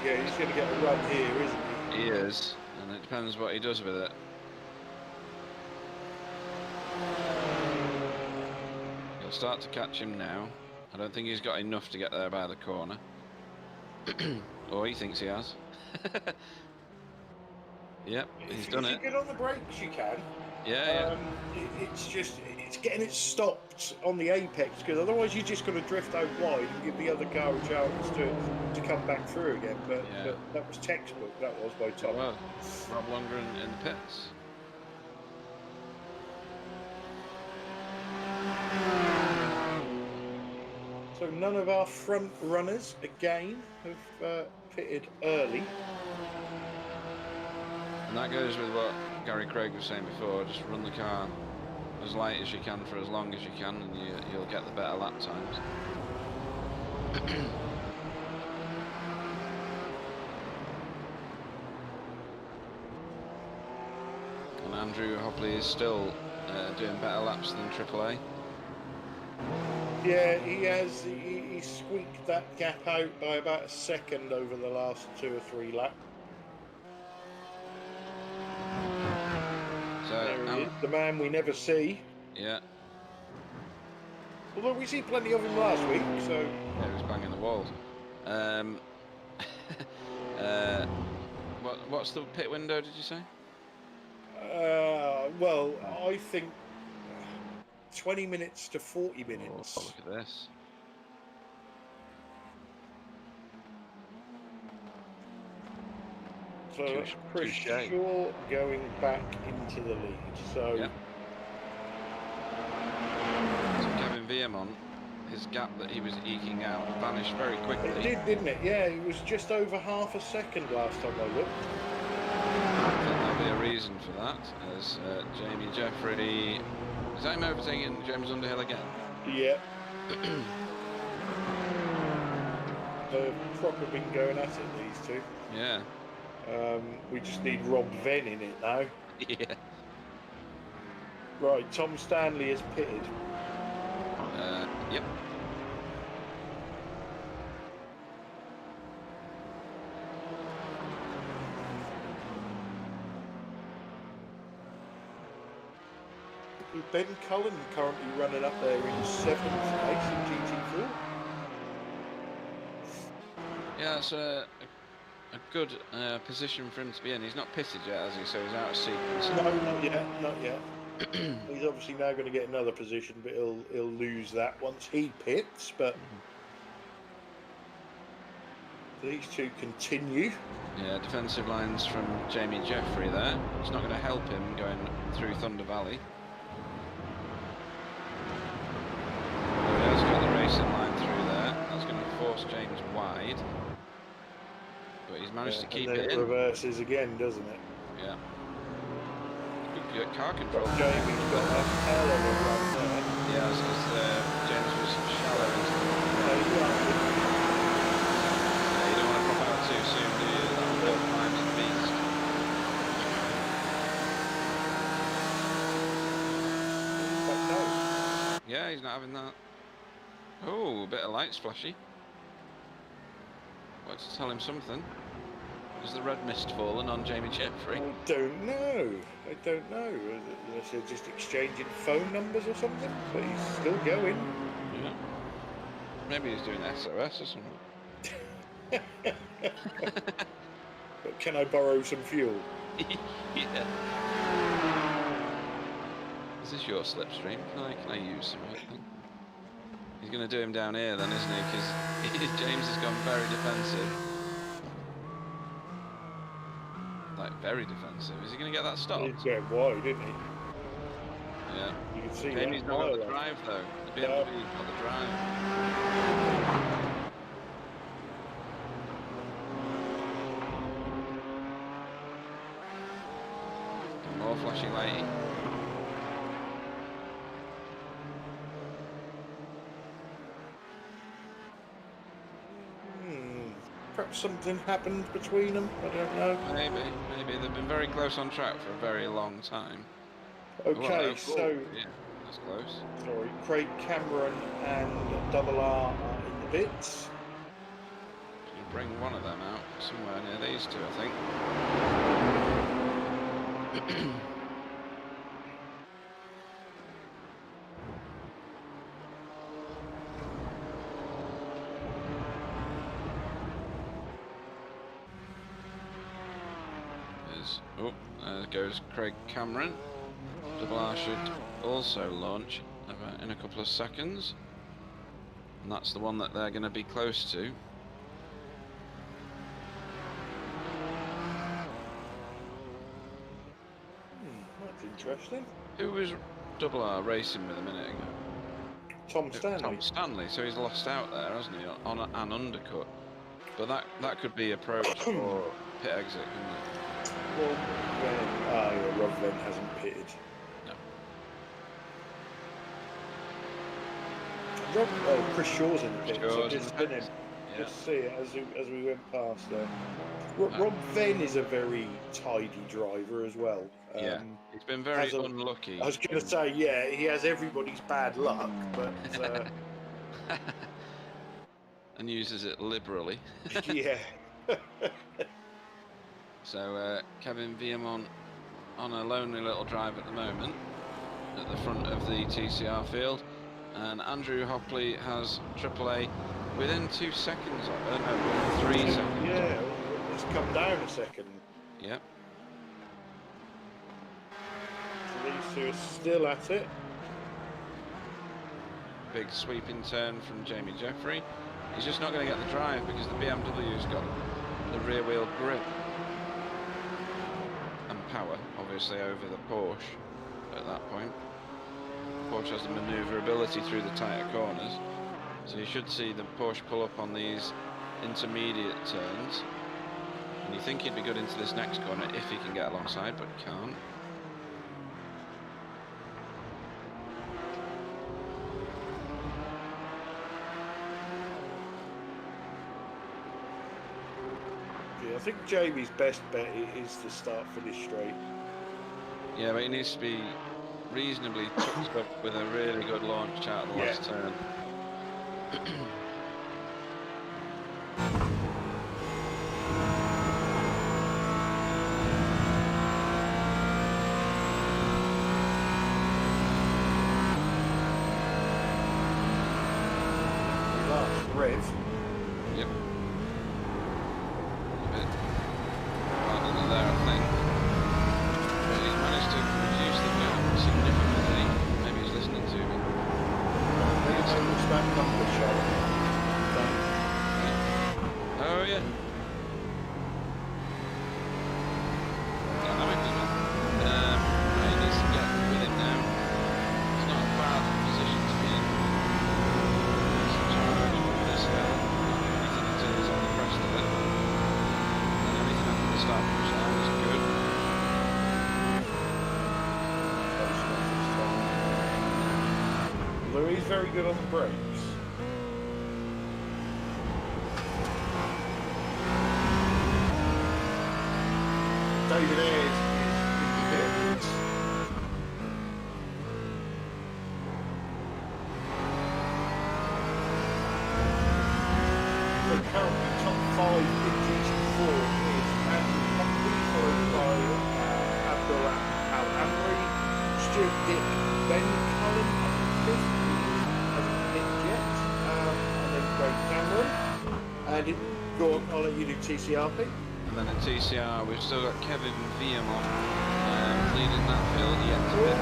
Yeah, he's going to get a run here, isn't he? He is, and it depends what he does with it. He'll start to catch him now. I don't think he's got enough to get there by the corner. Or he thinks he has. Yep, he's done it. If you get on the brakes, you can. Yeah, It's getting it stopped on the apex, because otherwise you're just going to drift out wide and give the other car a chance to come back through again. But that was textbook, that was by Tom. Well, Rob Lundgren in the pits. So none of our front runners, again, have pitted early. And that goes with what Gary Craig was saying before, just run the car as light as you can for as long as you can, and you'll get the better lap times. And Andrew Hopley is still doing better laps than AAA. Yeah, he has. He squeaked that gap out by about a second over the last 2 or 3 laps. So there he is, the man we never see. Yeah. Although we see plenty of him last week, so... Yeah, he was banging the walls. What's the pit window, did you say? Well, I think 20 minutes to 40 minutes. Oh, look at this. So Chris Shaw going back into the lead. So, yeah. So Kevin Veermont, his gap that he was eking out vanished very quickly. It did, didn't it? Yeah, it was just over half a second last time I looked. I think there'll be a reason for that, as Jamie Jeffrey... Is that him overtaking James Underhill again? Yeah. They've proper been going at it, these two. Yeah. We just need Rob Venn in it now. Yeah. Right, Tom Stanley has pitted. Yep. Ben Cullen currently running up there in 7th place in GT4. Yeah, it's a good position for him to be in. He's not pitted yet, has he? So he's out of sequence. No, not yet, not yet. He's obviously now going to get another position, but he'll lose that once he pits. But these two continue. Yeah, defensive lines from Jamie Jeffrey there. It's not going to help him going through Thunder Valley. He has got the racing line through there. That's going to force James wide. But he's managed to keep and then it it in. reverses again, doesn't it? Yeah. Good car control. Jamie's got a hell of a run there. Yeah, as James was shallow into the Yeah, you don't want to pop out too soon, do you? That will climb the beast. but no. Yeah, he's not having that. Oh, a bit of light splashy. Let's tell him something. Is the red mist fallen on Jamie Jeffrey? I don't know. Unless they're just exchanging phone numbers or something, but he's still going. Yeah. Maybe he's doing SOS or something. But can I borrow some fuel? Yeah. Is this your slipstream? Can I use some of it then? He's going to do him down here then, isn't he? Because James has gone very defensive. Like, very defensive. Is he going to get that stopped? He's going wide, isn't he? Yeah. You can see Jamie's that not got the mile drive though. The No. BMW's got the drive. More flashing light. Perhaps something happened between them. I don't know. Maybe they've been very close on track for a very long time. Okay, so yeah, that's close. sorry, Craig Cameron and Double R are in the bits. You bring one of them out somewhere near these two, I think. There goes Craig Cameron. Double R should also launch in a couple of seconds. And that's the one that they're going to be close to. That's interesting. Who was Double R racing with a minute ago? Tom Stanley. Tom Stanley, so he's lost out there, hasn't he, on an undercut. But that could be approached or pit exit, couldn't it? Well, Rob Venn hasn't pitted. No. Chris Shaw's in the pit. So Shaw's just in the him. pit. Just see it as we went past there. Rob Venn is a very tidy driver as well. Yeah, he's been very unlucky. I was going to say, yeah, he has everybody's bad luck, but and uses it liberally. yeah. So Kevin Viamont on a lonely little drive at the moment at the front of the TCR field, and Andrew Hopley has AAA within 2 seconds. No, 3 seconds. Yeah, it's come down a second. Yep. So these two are still at it. Big sweeping turn from Jamie Jeffrey. He's just not going to get the drive because the BMW's got the rear wheel grip and power, obviously, over the Porsche at that point. Porsche has the manoeuvrability through the tighter corners, so you should see the Porsche pull up on these intermediate turns, and you think he'd be good into this next corner if he can get alongside, but can't. I think Jamie's best bet is to start finish straight. Yeah, but he needs to be reasonably tucked up with a really good launch out of the last turn. rev. Yep. A bit harder than there, I think. But he's managed to reduce the gap significantly. Maybe he's listening to me. Let's push that number, shall we? Oh yeah. Dynamically, man. He needs to get with him now. It's not a bad position to be in. He's in charge of this hill. Anything until he's on the crest of it. And everything after the start push out is good. Although he's very good on the brakes. David Ayres is in the pits. So currently top 5 in GT4 is Andrew Buckley, followed by Abdul Al-Amri, Stuart Dick, Ben Cullen up in 5th, who hasn't hit yet, and then Craig Cameron. And go on, I'll let you do TCR, Pete. And then at TCR, we've still got Kevin Viamon leading that field yet to bit.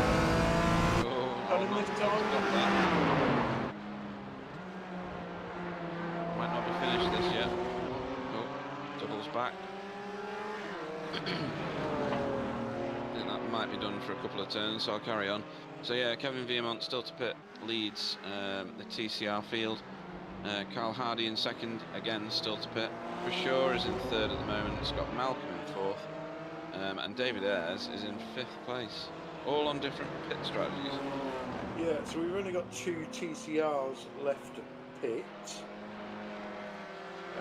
Cullen this time. Stop that. Might not be finished this yet. Oh, doubles back. I think that might be done for a couple of turns, so I'll carry on. So yeah, Kevin Viamont still to pit, leads the TCR field. Carl Hardy in second, again still to pit. For sure is in third at the moment. Scott Malcolm in fourth, and David Ayres is in 5th place. All on different pit strategies. Yeah, so we've only got 2 TCRs left to pit.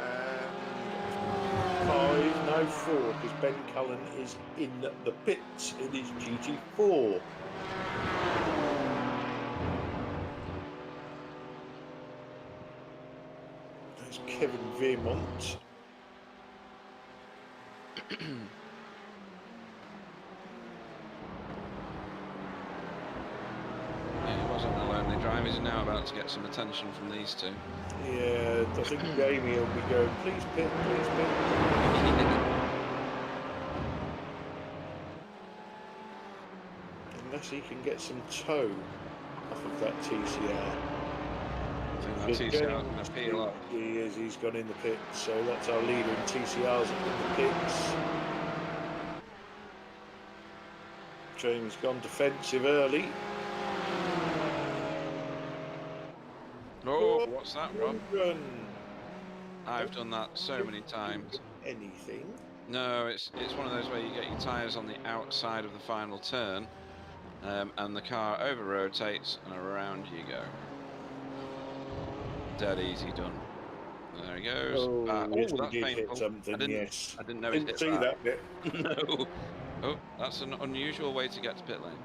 And 5, no 4, because Ben Cullen is in the pits in his GT4. There's Kevin Vermont. Yeah, he was on a lonely drive. He's now about to get some attention from these two. Yeah, I think Jamie will be going, please pit, please pit. Unless he can get some toe off of that TCR. I think that TCR is going to peel up. He is, he's gone in the pits, so that's our leader in TCRs in the pits. Jamie's gone defensive early. Oh, what's that, Rob? Run. I've done that so many times. Anything? No, it's one of those where you get your tyres on the outside of the final turn, and the car over rotates and around you go. Dead easy done. There he goes. Oh, That's he did painful. hit something, yes. I didn't know Didn't it hit see that bit. No. Oh, that's an unusual way to get to pit lane.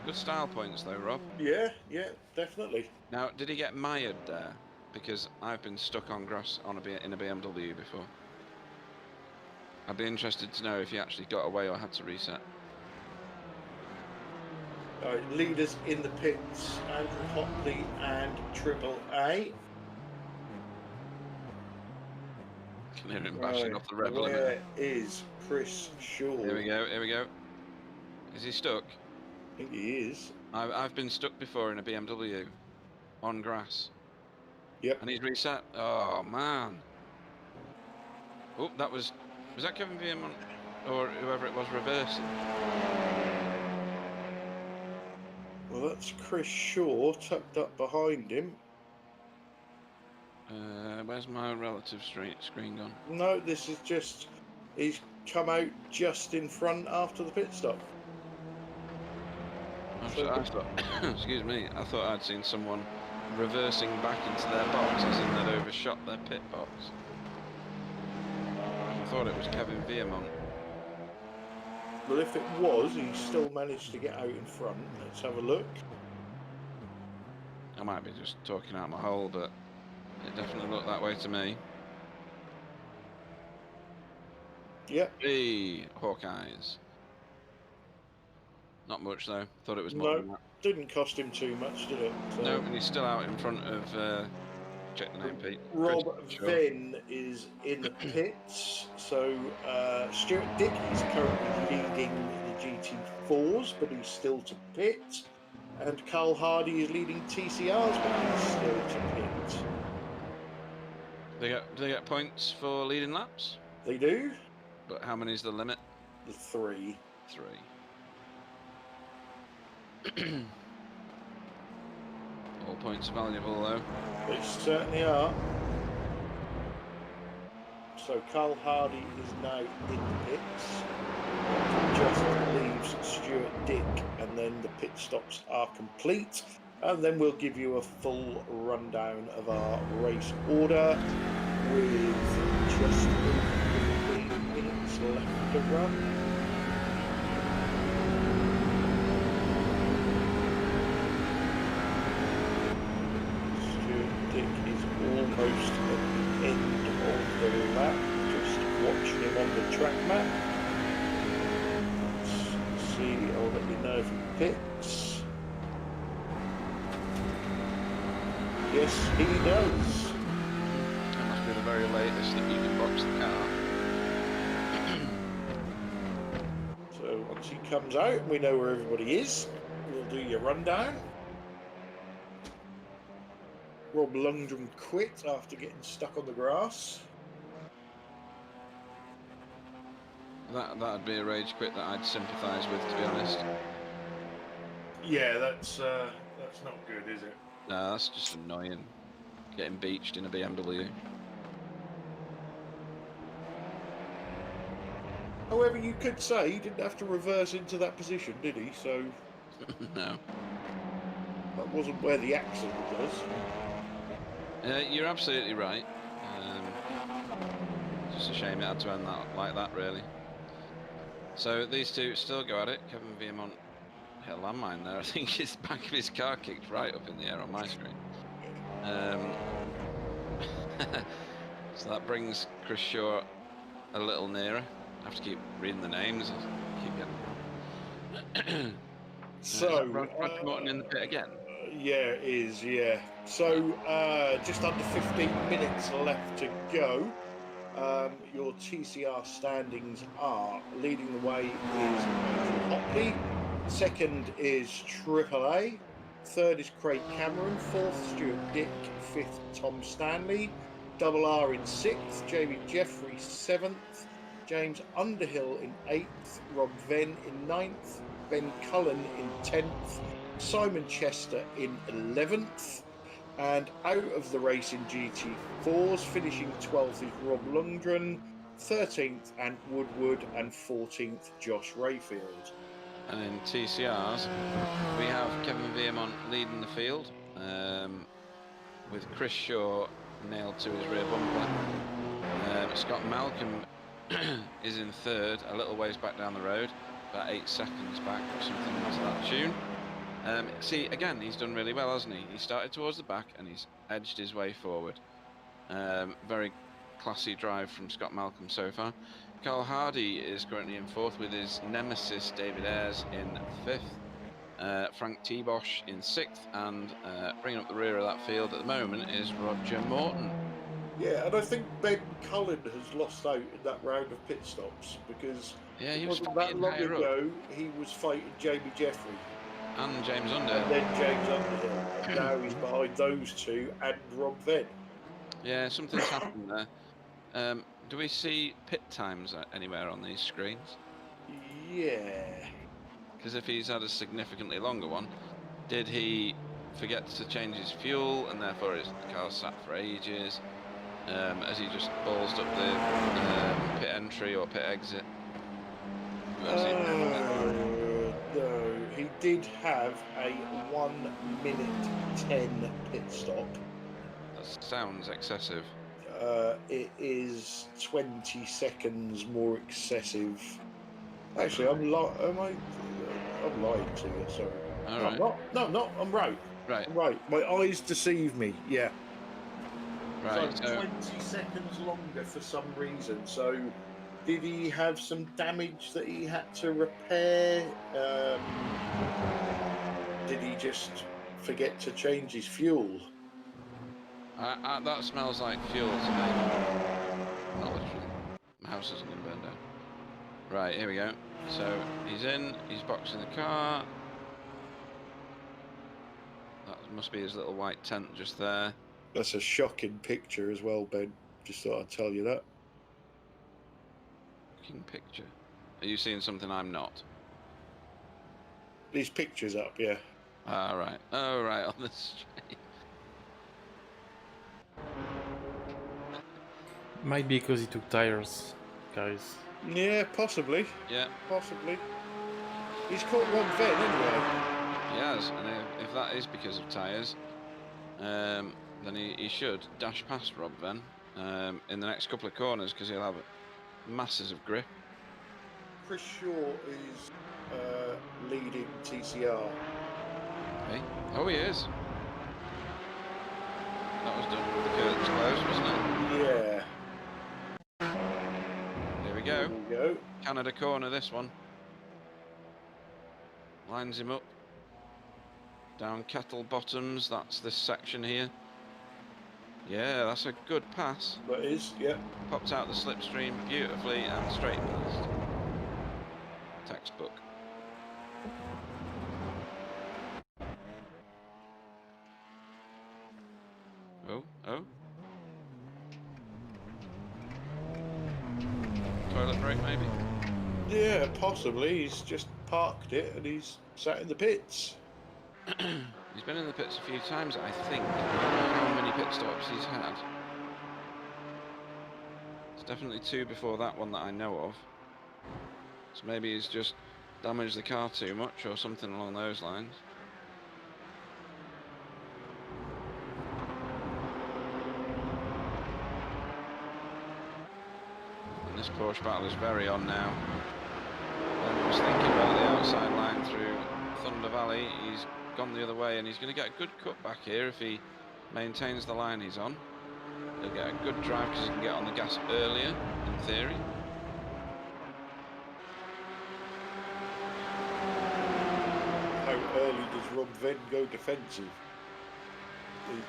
Good style points though, Rob. Yeah, definitely. Now, did he get mired there? Because I've been stuck on grass on in a BMW before. I'd be interested to know if he actually got away or had to reset. Right, leaders in the pits, Andrew Hopley and Triple A. Can hear him bashing off the red limit. Where is Chris Shaw? Here we go. Is he stuck? I think he is. I've been stuck before in a BMW on grass. Yep. And he's reset. Oh man. Oh, was that Kevin Viamont or whoever it was reversing? Well, that's Chris Shaw tucked up behind him. Where's my relative screen gone? No, this is just, he's come out just in front after the pit stop. I thought, excuse me, I thought I'd seen someone reversing back into their box, as in they'd overshot their pit box. I thought it was Kevin Viamont. Well, if it was, he still managed to get out in front. Let's have a look. I might be just talking out my hole, but it definitely looked that way to me. Yep. Hey, Hawkeyes. Not much though. Thought it was more than No, that. didn't cost him too much, did it? So, No, and he's still out in front of. Check the name, Pete. Rob Sure. Venn is in the pits. So Stuart Dick is currently leading the GT4s, but he's still to pit. And Carl Hardy is leading TCRs, but he's still to pit. Do they get points for leading laps? They do. But how many is the limit? The 3. 3. All points are valuable though. They certainly are. So Carl Hardy is now in the pits. Just leaves Stuart Dick, and then the pit stops are complete. And then we'll give you a full rundown of our race order with just 15 minutes left to run. Almost at the end of the lap, just watching him on the track map. Let's see, I'll let you know if he pits. Yes, he does. That must be the very latest that you can box the car. So once he comes out, we know where everybody is. We'll do your rundown. Rob Lundgren quit after getting stuck on the grass. That'd be a rage quit that I'd sympathise with, to be honest. Yeah, that's not good, is it? No, that's just annoying. Getting beached in a BMW. However, you could say he didn't have to reverse into that position, did he? So No. that wasn't where the accident was. You're absolutely right. Just a shame it had to end like that, really. So these two still go at it. Kevin Viemont hit a landmine there. I think his back of his car kicked right up in the air on my screen. So that brings Chris Shaw a little nearer. I have to keep reading the names. I'll keep getting. So Brad Morton in the pit again. Yeah, it is. Yeah. So just under 15 minutes left to go. Your TCR standings are: leading the way is Andrew Hopley, second is AAA, third is Craig Cameron, fourth Stuart Dick, fifth Tom Stanley, Double R in sixth, Jamie Jeffrey seventh, James Underhill in eighth, Rob Venn in ninth, Ben Cullen in 10th, Simon Chester in 11th, and out of the race in GT4s, finishing 12th is Rob Lundgren, 13th Ant Woodward, and 14th Josh Rayfield. And in TCRs, we have Kevin Viemont leading the field, with Chris Shaw nailed to his rear bumper. Scott Malcolm is in third, a little ways back down the road, about 8 seconds back or something to that tune. See, again, he's done really well, hasn't he? He started towards the back and he's edged his way forward. Very classy drive from Scott Malcolm so far. Carl Hardy is currently in fourth with his nemesis David Ayres in fifth. Frank T-Bosch in sixth, and bringing up the rear of that field at the moment is Roger Morton. Yeah, and I think Ben Cullen has lost out in that round of pit stops because he it was wasn't that long ago he was fighting Jamie Jeffrey. And James Underhill. And then James Underhill. And now he's behind those two and Rob Venn. Yeah, something's happened there. Do we see pit times anywhere on these screens? Yeah. Because if he's had a significantly longer one, did he forget to change his fuel and therefore his car sat for ages? Has he just ballsed up the pit entry or pit exit? No, he did have a 1:10 pit stop. That sounds excessive. It is 20 seconds more excessive. Actually, I'm lying to you. Sorry. All no, right. I'm not. No, I'm not. I'm right. Right. I'm right. My eyes deceive me. Yeah. Right. So 20 seconds longer for some reason. So Did he have some damage that he had to repair? Did he just forget to change his fuel? That smells like fuel to me. Not literally. My house isn't going to burn down. Right, here we go. So he's in, he's boxing the car. That must be his little white tent just there. That's a shocking picture as well, Ben. Just thought I'd tell you that. Shocking picture. Are you seeing something I'm not? These pictures up, yeah. Ah, right. Oh, right, on the street. Might be because he took tires, guys. Yeah, possibly. Yeah. Possibly. He's caught Rob Venn anyway. He has, and if that is because of tyres, then he should dash past Rob Venn in the next couple of corners because he'll have masses of grip. Chris Shaw is leading TCR. Okay. Oh, he is. That was done with the curtains closed, wasn't it? Yeah. Here we go. There we go. Canada corner, this one. Lines him up. Down Kettle Bottoms, that's this section here. Yeah, that's a good pass. That is, yeah. Popped out the slipstream beautifully and straight past. Textbook. Oh, oh. Toilet break, maybe? Yeah, possibly. He's just parked it and he's sat in the pits. He's been in the pits a few times, I think. I don't know how many pit stops he's had. It's definitely 2 before that one that I know of. So maybe he's just damaged the car too much or something along those lines. And this Porsche battle is very on now. I was thinking about the outside line through Thunder Valley. He's gone the other way and he's going to get a good cut back here if he maintains the line he's on. He'll get a good drive because he can get on the gas earlier, in theory. How early does Rob Venn go defensive? He's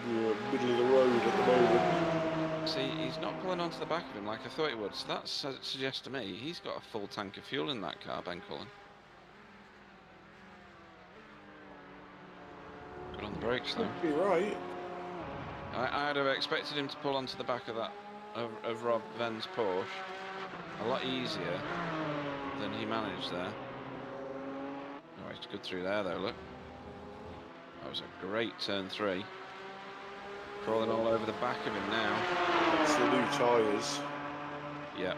middle of the road at the moment. See, he's not pulling onto the back of him like I thought he would, so that suggests to me he's got a full tank of fuel in that car, Ben Cullen. Good on the brakes though. Could be right. I'd have expected him to pull onto the back of that of Rob Venn's Porsche a lot easier than he managed there. Oh, he's good through there though, look. That was a great turn 3. Crawling all over the back of him now. It's the new tyres. Yeah.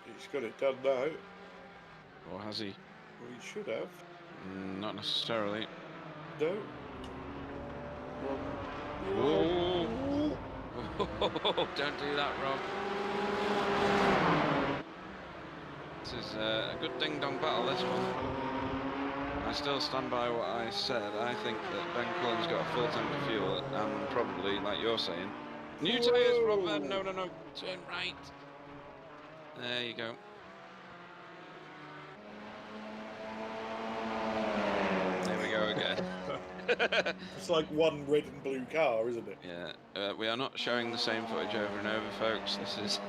He's got it done now. Or has he? Well, he should have. Not necessarily. No. Whoa. Don't do that, Rob. This is a good ding-dong battle, this one. I still stand by what I said. I think that Ben Cullen's got a full tank of fuel and probably, like you're saying, new tyres, Rob Venn. No, no, no. Turn right. There you go. There we go again. It's like one red and blue car, isn't it? Yeah, we are not showing the same footage over and over, folks. This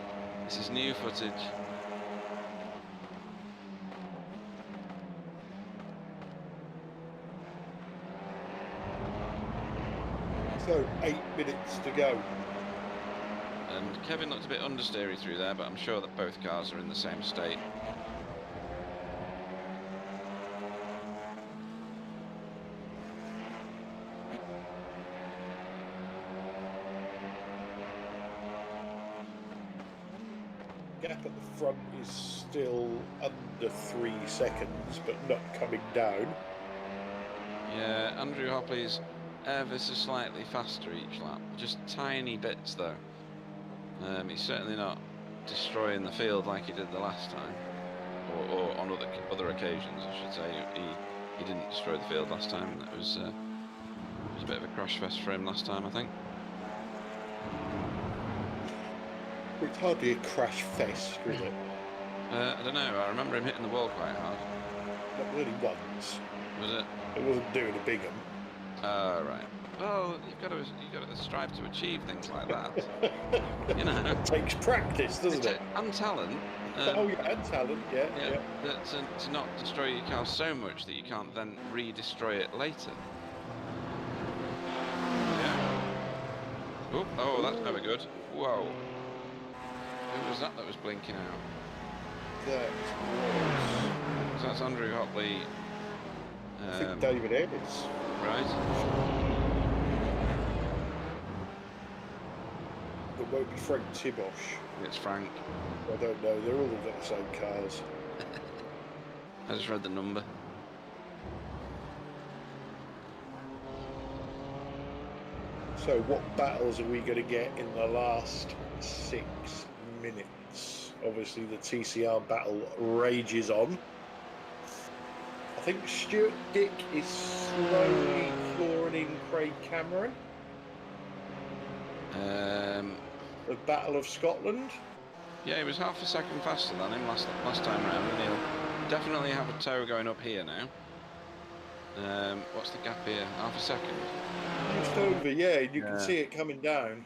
is new footage. So 8 minutes to go. And Kevin looked a bit understeery through there, but I'm sure that both cars are in the same state. Gap at the front is still under 3 seconds, but not coming down. Yeah, Andrew Hopley's ever so slightly faster each lap. Just tiny bits, though. He's certainly not destroying the field like he did the last time. Or on other occasions, I should say. He didn't destroy the field last time. It was a bit of a crash fest for him last time, I think. It's hardly a crash fest, is it? I don't know. I remember him hitting the wall quite hard. That was only once. Was it? It wasn't doing a big Oh, right. Well, you've got to strive to achieve things like that. You know, It takes practice, doesn't it? And talent. Oh yeah, and talent. Yeah. To not destroy your car so much that you can't then re-destroy it later. Yeah. Oh, that's never good. Whoa. Who was that was blinking out? So that's Andrew Hotley. I think David Ellis. Right. It won't be Frank Tibosh. It's Frank. I don't know. They're all got the same cars. I just read the number. So what battles are we going to get in the last 6 minutes? Obviously the TCR battle rages on. I think Stuart Dick is slowly clawing in Craig Cameron. The Battle of Scotland. Yeah, he was half a second faster than him last time round, and he'll definitely have a tow going up here now. What's the gap here? Half a second. Just over, yeah. You can see it coming down.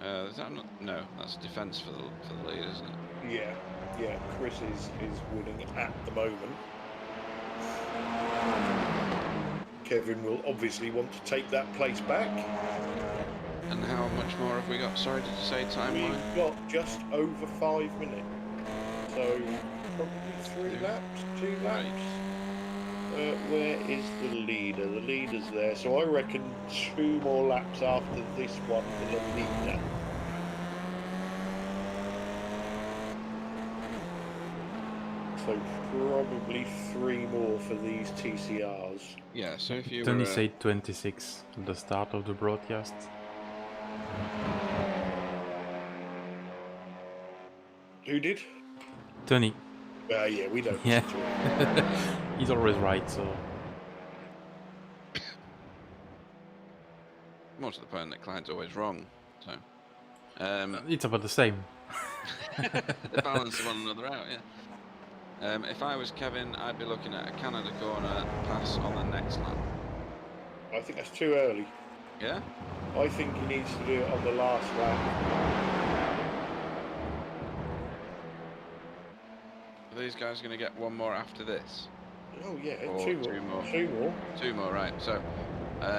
Is that not, no, that's defence for the lead, isn't it? Yeah. Chris is winning at the moment. Kevin will obviously want to take that place back. And how much more have we got? Sorry, did you say time-wise? We've got just over 5 minutes. So probably 2 laps. Right. Where is the leader? The leader's there. So I reckon 2 more laps after this one for the leader. So probably 3 more for these TCRs. Yeah, so if you Tony said 26 at the start of the broadcast. Who did? Tony. Yeah, we don't. Yeah. He's always right, so. More to the point that Clyde's always wrong, so. It's about the same. They balance one another out, yeah. If I was Kevin, I'd be looking at a Canada corner pass on the next lap. I think that's too early. Yeah? I think he needs to do it on the last lap. Are these guys going to get one more after this? Oh yeah, Or 2 more. 2 more. 2 more, right. So,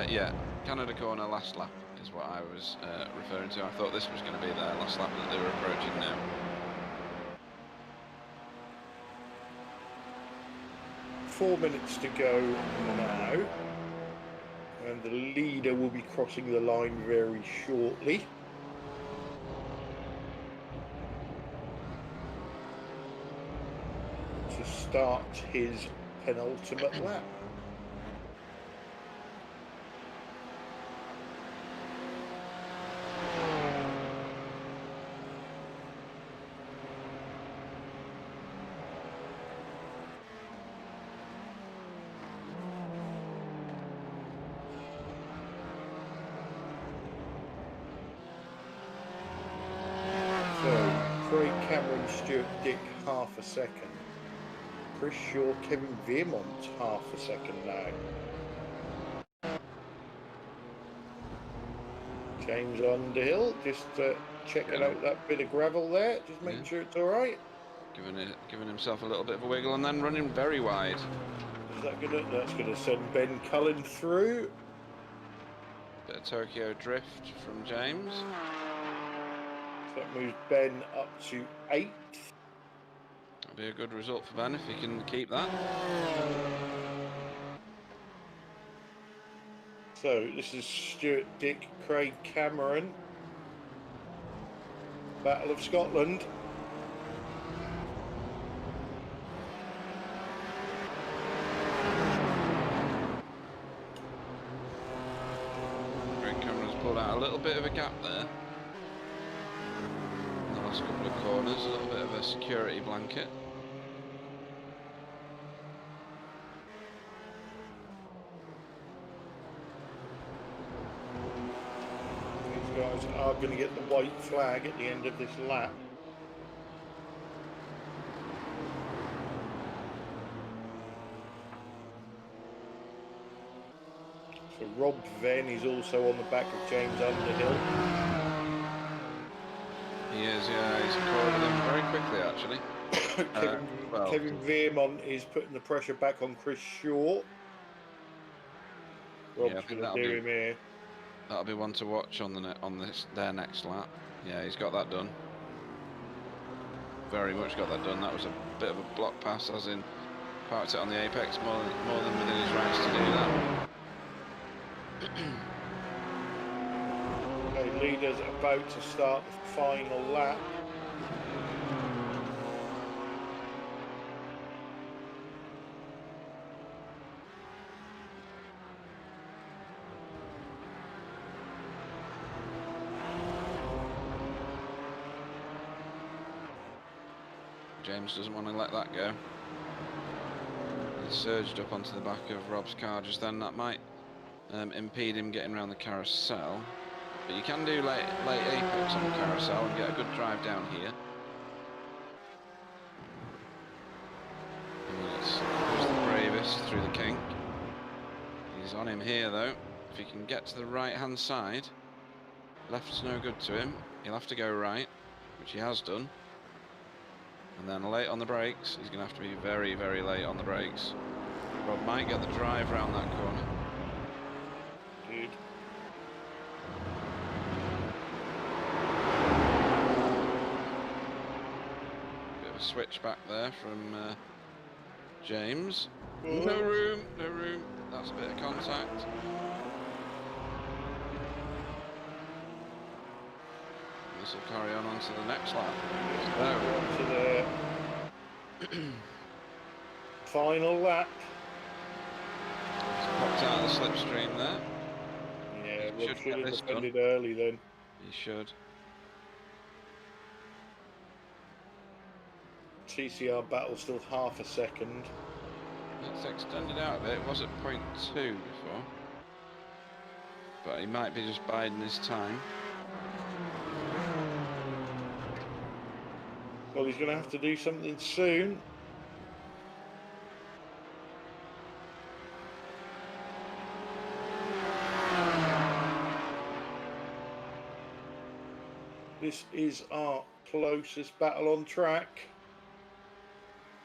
yeah, Canada corner last lap is what I was referring to. I thought this was going to be their last lap that they were approaching now. Four minutes to go now. And the leader will be crossing the line very shortly. To start his penultimate lap. So, Craig Cameron, Stuart Dick, half a second. Chris Shaw, Kevin Veermont, half a second now. James Underhill, just checking out that bit of gravel there, just making sure it's all right. Giving himself a little bit of a wiggle and then running very wide. Is that that's gonna send Ben Cullen through? Bit of Tokyo drift from James. So that moves Ben up to 8th. That'll be a good result for Ben if he can keep that. So this is Stuart Dick, Craig Cameron. Battle of Scotland. Craig Cameron's pulled out a little bit of a gap there. In the last couple of corners, a little bit of a security blanket. Crashtars are going to get the white flag at the end of this lap. So Rob Venn is also on the back of James Underhill. He is, yeah, he's caught with him very quickly actually. Kevin Veermont is putting the pressure back on Chris Short. Rob's going to do him here. That'll be one to watch on their next lap. Yeah, he's got that done. Very much got that done. That was a bit of a block pass, as in parked it on the apex more than within his rights to do that. Okay, leader's about to start the final lap. James doesn't want to let that go. He surged up onto the back of Rob's car just then. That might impede him getting around the carousel. But you can do late apex on the carousel and get a good drive down here. It's the bravest through the kink. He's on him here though. If he can get to the right hand side, left's no good to him. He'll have to go right, which he has done. And then late on the brakes, he's going to have to be very, very late on the brakes. Rob might get the drive round that corner. Dude. Bit of a switch back there from James. Ooh. No room, no room. That's a bit of contact. This will carry on to the next lap. On to the final lap. He's popped out of the slipstream there. Yeah, He Rob should should get have this defended done. early then. He should. TCR battle still half a second. It's extended out a bit. It was at 0.2 before. But he might be just biding his time. Well, he's going to have to do something soon. This is our closest battle on track.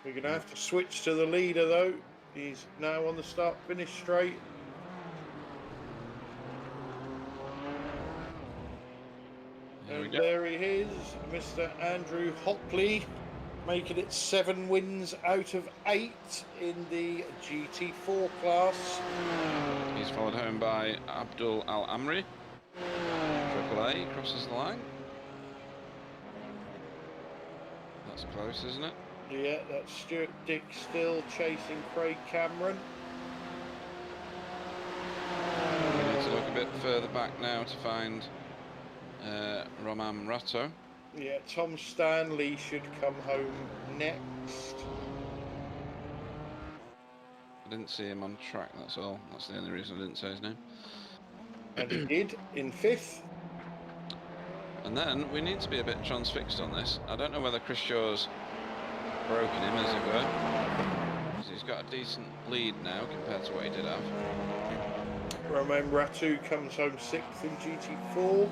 We're going to have to switch to the leader though. He's now on the start-finish straight. And there he is, Mr. Andrew Hockley, making it 7 wins out of 8 in the GT4 class. He's followed home by Abdul Al Amri. Triple A crosses the line. That's close, isn't it? Yeah, that's Stuart Dick still chasing Craig Cameron. We need to look a bit further back now to find Roman Ratto. Yeah, Tom Stanley should come home next. I didn't see him on track, that's all. That's the only reason I didn't say his name. And he did in 5th. And then we need to be a bit transfixed on this. I don't know whether Chris Shaw's broken him, as it were. Because he's got a decent lead now compared to what he did have. Romain Ratu comes home 6th in GT4.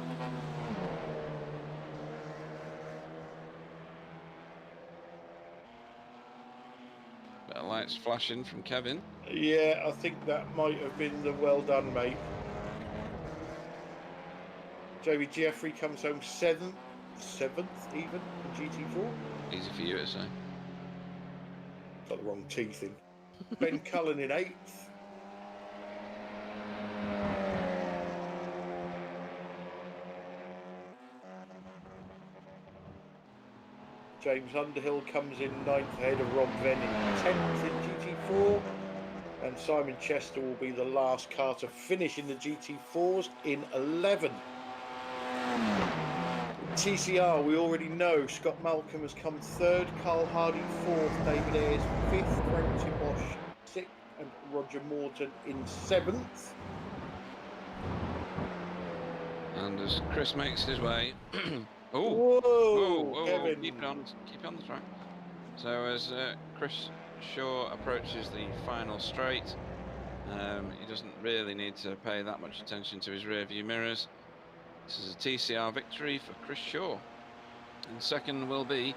Bit of lights flashing from Kevin. Yeah, I think that might have been the well done, mate. Joey Jeffrey comes home 7th even in GT4. Easy for you to say. Got the wrong teeth in. Ben Cullen in 8th. James Underhill comes in 9th ahead of Rob Venn in 10th in GT4. And Simon Chester will be the last car to finish in the GT4s in 11th. TCR, we already know Scott Malcolm has come 3rd, Carl Hardy 4th, David Ayres 5th, Quentin Bosch 6th, and Roger Morton in 7th. And as Chris makes his way, Whoa, Kevin. keep it on the track. So as Chris Shaw approaches the final straight, he doesn't really need to pay that much attention to his rear view mirrors. This is a TCR victory for Chris Shaw. And second will be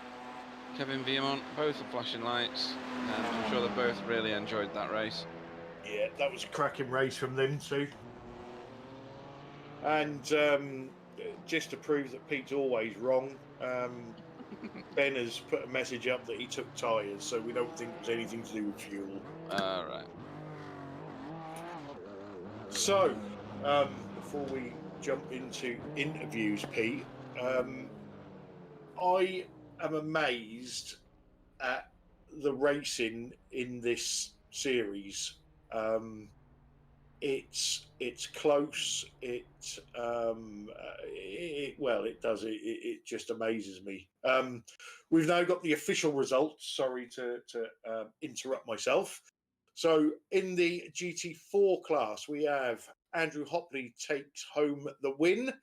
Kevin Viemont, both are flashing lights. I'm sure they both really enjoyed that race. Yeah, that was a cracking race from them too. And just to prove that Pete's always wrong, Ben has put a message up that he took tyres, so we don't think it was anything to do with fuel. All right. So, before we jump into interviews, Pete, I am amazed at the racing in this series. It's close. It just amazes me. We've now got the official results. Sorry to interrupt myself. So in the GT4 class, we have Andrew Hopley takes home the win.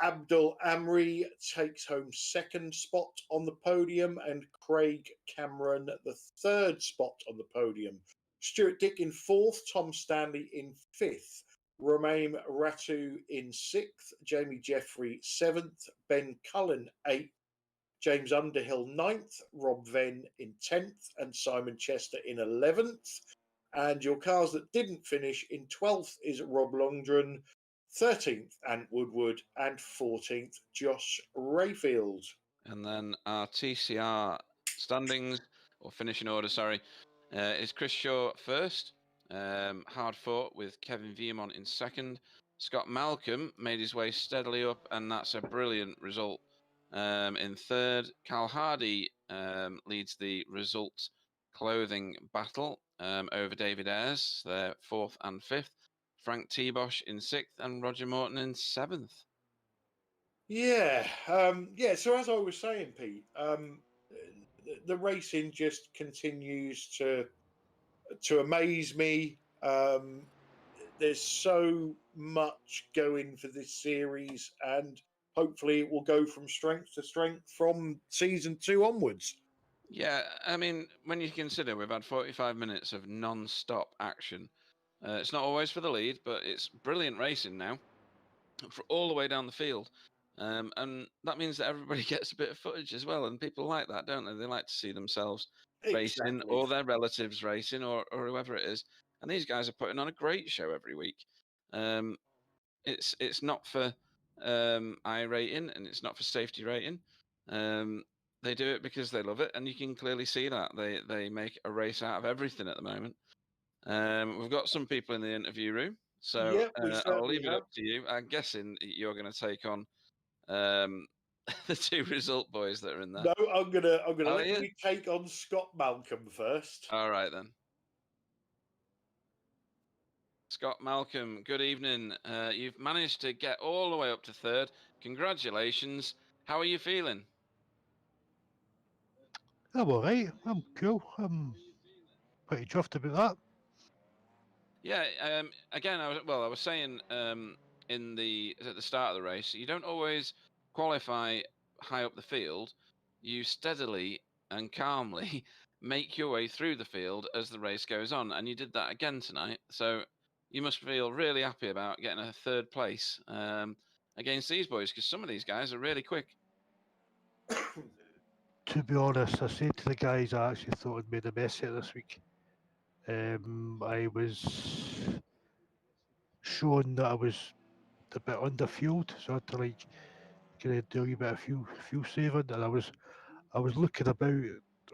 Abdul Amri takes home second spot on the podium, and Craig Cameron the third spot on the podium. Stuart Dick in fourth, Tom Stanley in fifth, Romain Ratu in sixth, Jamie Jeffrey seventh, Ben Cullen eighth, James Underhill ninth, Rob Venn in 10th, and Simon Chester in 11th. And your cars that didn't finish in 12th is Rob Longdon, 13th Ant Woodward, and 14th Josh Rayfield. And then our TCR standings, or finishing order, sorry, is Chris Shaw first, hard fought with Kevin Viemont in second. Scott Malcolm made his way steadily up, and that's a brilliant result. In third, Cal Hardy leads the results clothing battle over David Ayres, they're fourth and fifth. Frank T-Bosch in sixth, and Roger Morton in seventh. Yeah, so as I was saying, Pete, the racing just continues to amaze me. There's so much going for this series, and hopefully it will go from strength to strength from season 2 onwards. Yeah, I mean, when you consider we've had 45 minutes of non-stop action, it's not always for the lead, but it's brilliant racing now, for all the way down the field. And that means that everybody gets a bit of footage as well, and people like that, don't they? They like to see themselves racing, or their relatives racing, or whoever it is. And these guys are putting on a great show every week. It's not for I rating, and it's not for safety rating. They do it because they love it, and you can clearly see that they make a race out of everything at the moment. We've got some people in the interview room, so I'll leave it up to you. I'm guessing you're going to take on the two result boys that are in there. No, I'm gonna let you take on Scott Malcolm first. All right then. Scott Malcolm, good evening. You've managed to get all the way up to third. Congratulations. How are you feeling? I'm all right. I'm cool. I'm pretty chuffed about that. Yeah. Again, I was saying at the start of the race, you don't always qualify high up the field. You steadily and calmly make your way through the field as the race goes on, and you did that again tonight. So you must feel really happy about getting a third place against these boys, because some of these guys are really quick. To be honest, I said to the guys I actually thought I'd made a mess of it this week. I was shown that I was a bit underfueled, so I had to kind of do a wee bit of fuel saving, and I was looking about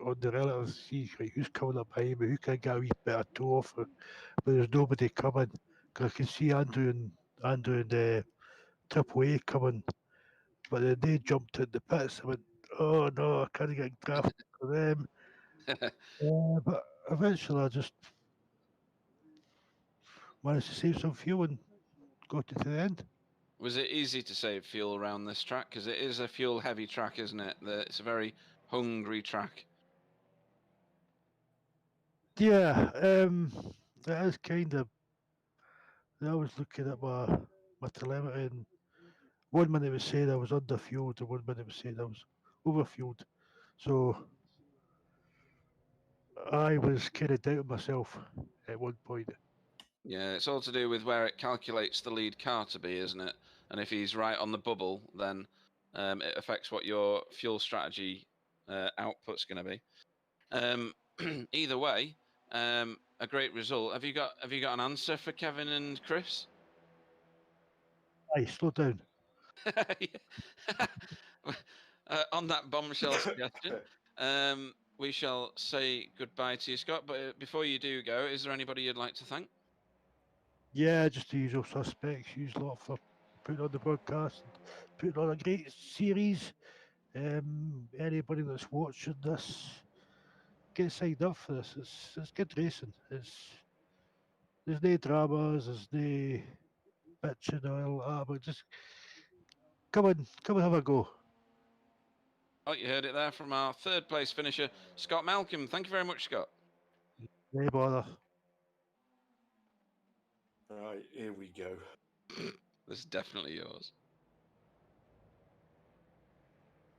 on the relatives to see who's coming up behind me, who can I get a wee bit of toe off, but there's nobody coming, because I can see Andrew and Triple A coming, but then they jumped in the pits. I went, oh no, I can't get graph for them. But eventually I just managed to save some fuel and got it to the end. Was it easy to save fuel around this track? Because it is a fuel-heavy track, isn't it? It's a very hungry track. Yeah, that is kind of. I was looking at my telemetry, and one minute was saying I was underfueled, and 1 minute was saying I was overfueled. So I was kind of doubting myself at one point. Yeah, it's all to do with where it calculates the lead car to be, isn't it? And if he's right on the bubble, then it affects what your fuel strategy output's going to be. Either way, a great result. Have you got an answer for Kevin and Chris? Aye, slow down. On that bombshell suggestion, we shall say goodbye to you, Scott. But before you do go, is there anybody you'd like to thank? Yeah, just the usual suspects. Use a lot for putting on the broadcast, and putting on a great series. Anybody that's watching this, get signed up for this. It's good racing. There's no dramas. There's no bitching or all that. But just come and have a go. Oh, you heard it there from our third place finisher, Scott Malcolm. Thank you very much, Scott. No bother. Right, here we go. This is definitely yours.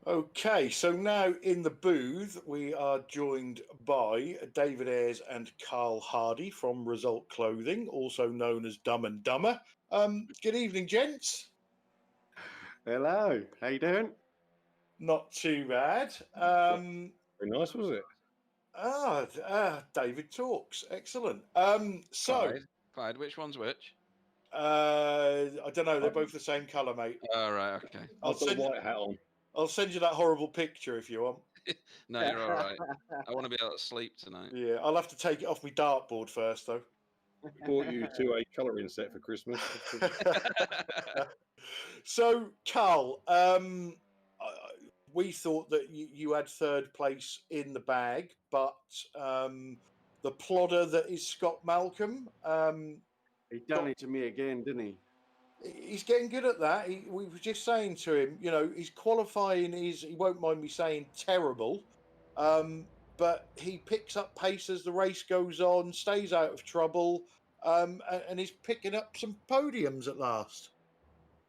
Okay, so now in the booth, we are joined by David Ayres and Carl Hardy from Result Clothing, also known as Dumb and Dumber. Good evening, gents. Hello, how you doing? Not too bad. Very nice, was it? David talks. Excellent. Clyde, which one's which? I don't know. They're both the same colour, mate. Oh, right, okay. I've got a white hat on. I'll send you that horrible picture if you want. No, you're all right. I want to be able to sleep tonight. Yeah, I'll have to take it off my dartboard first, though. Bought you a colouring set for Christmas. So, Carl, we thought that you had third place in the bag, but the plodder that is Scott Malcolm, He done it to me again, didn't he? he's getting good at that. We were just saying to him, you know, his qualifying is, he won't mind me saying, terrible. But he picks up pace as the race goes on, stays out of trouble, and he's picking up some podiums at last.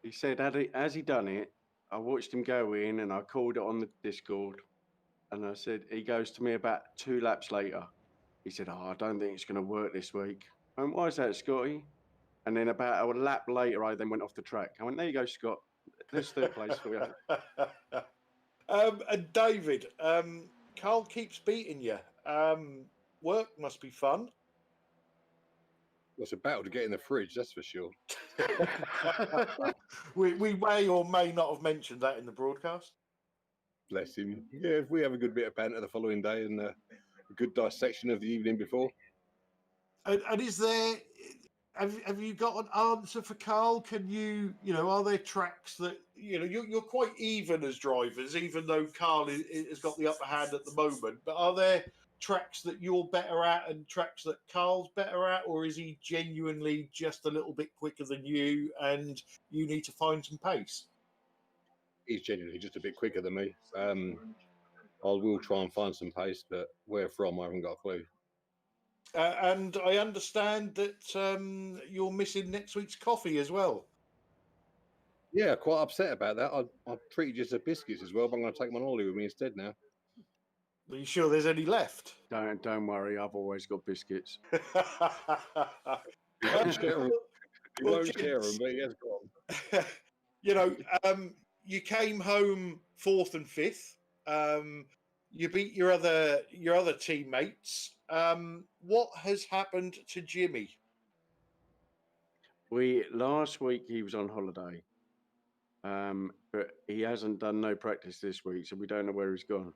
He said, as he done it, I watched him go in and I called it on the Discord. And I said, he goes to me about 2 laps later. He said, I don't think it's going to work this week. I went, why is that, Scotty? And then about a lap later, I then went off the track. I went, there you go, Scott. There's third place for you. And David, Carl keeps beating you. Work must be fun. Well, it's a battle to get in the fridge, that's for sure. we may or may not have mentioned that in the broadcast. Bless him. Yeah, if we have a good bit of banter the following day and a good dissection of the evening before. And is there, have you got an answer for Carl? Can you know, are there tracks that, you know, you're quite even as drivers, even though Carl has got the upper hand at the moment, but are there tracks that you're better at and tracks that Carl's better at, or is he genuinely just a little bit quicker than you and you need to find some pace? He's genuinely just a bit quicker than me. I will try and find some pace, but where from, I haven't got a clue. And I understand that you're missing next week's coffee as well. Yeah, quite upset about that. I treated you to biscuits as well, but I'm going to take my Ollie with me instead now. Are you sure there's any left? Don't worry, I've always got biscuits. He won't share them, but he has got them. You know, you came home 4th and 5th. You beat your other teammates. What has happened to Jimmy? Last week he was on holiday, but he hasn't done no practice this week, so we don't know where he's gone.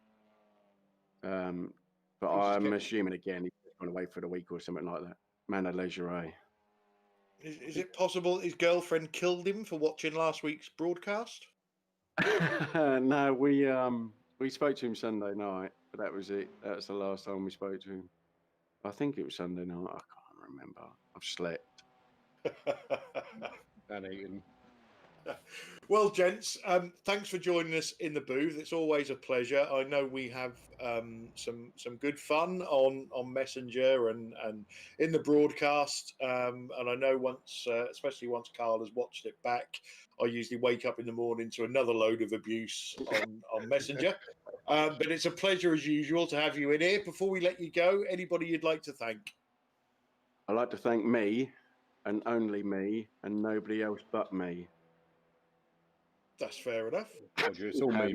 But I'm assuming again he's gone away for the week or something like that. Man at leisure, eh? Is it possible his girlfriend killed him for watching last week's broadcast? No, we spoke to him Sunday night, but that was it. That was the last time we spoke to him. I think it was Sunday night. I can't remember. I've slept. And Well, gents, thanks for joining us in the booth. It's always a pleasure. I know we have some good fun on Messenger and in the broadcast. And I know once, especially once Carl has watched it back, I usually wake up in the morning to another load of abuse on Messenger. But it's a pleasure as usual to have you in here. Before we let you go, anybody you'd like to thank? I'd like to thank me and only me and nobody else but me. That's fair enough. Roger, it's all me.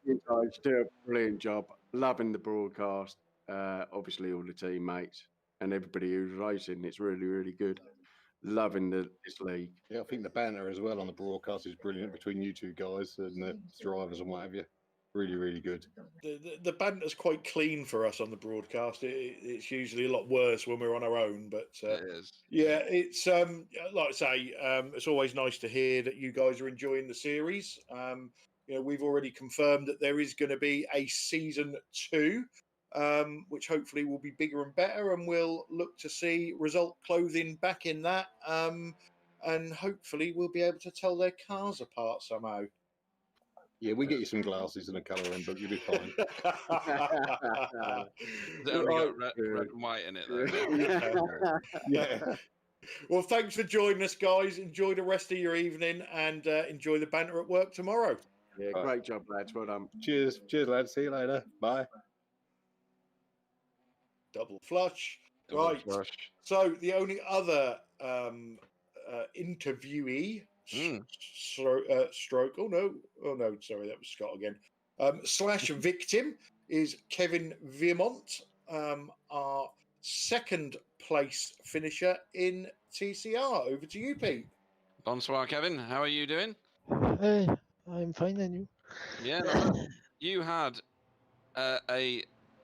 You guys do a brilliant job. Loving the broadcast. Obviously, all the teammates and everybody who's racing. It's really, really good. Loving this league. Yeah, I think the banter as well on the broadcast is brilliant between you two guys and the drivers and what have you. Really, really good. The banter's quite clean for us on the broadcast. It's usually a lot worse when we're on our own, but It is. yeah, it's like I say, it's always nice to hear that you guys are enjoying the series. You know, we've already confirmed that there is going to be a season 2, which hopefully will be bigger and better, and we'll look to see Result Clothing back in that, and hopefully we'll be able to tell their cars apart somehow. Yeah, we get you some glasses and a colouring book, you'll be fine. It's only got red and white in it, though. Yeah. Well, thanks for joining us, guys. Enjoy the rest of your evening and enjoy the banter at work tomorrow. Yeah, great job, lads. Well done. Cheers, lads. See you later. Bye. Double flush. Double Right. flush. So the only other interviewee stroke. Oh no, sorry, that was Scott again. Slash victim is Kevin Viermont, our second place finisher in TCR. Over to you, Pete. Bonsoir, Kevin. How are you doing? Hey, I'm fine, and you? Yeah, not bad. You had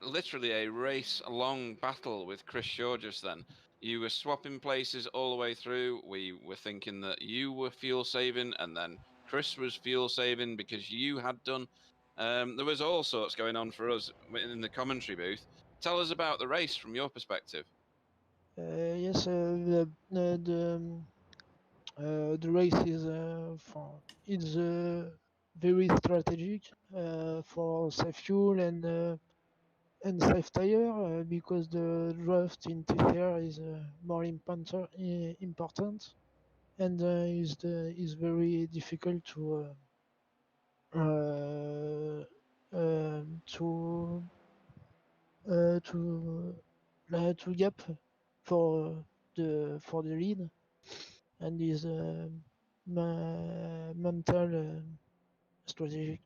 literally a race-long battle with Chris Georges then. You were swapping places all the way through. We were thinking that you were fuel saving, and then Chris was fuel saving because you had done. There was all sorts going on for us in the commentary booth. Tell us about the race from your perspective. Yes, the race is it's very strategic for safe fuel and safe tire because the draft in TCR is more important and is very difficult to gap for the lead and is mental strategic.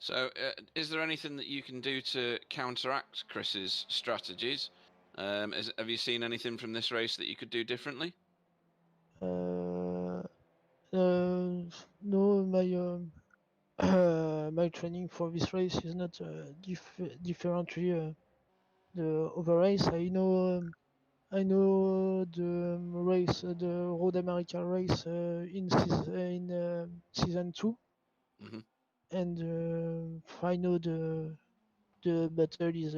So, is there anything that you can do to counteract Chris's strategies? Have you seen anything from this race that you could do differently? No, my training for this race is not differently the other race. I know the race, the Road America race in season 2, and I know the battle is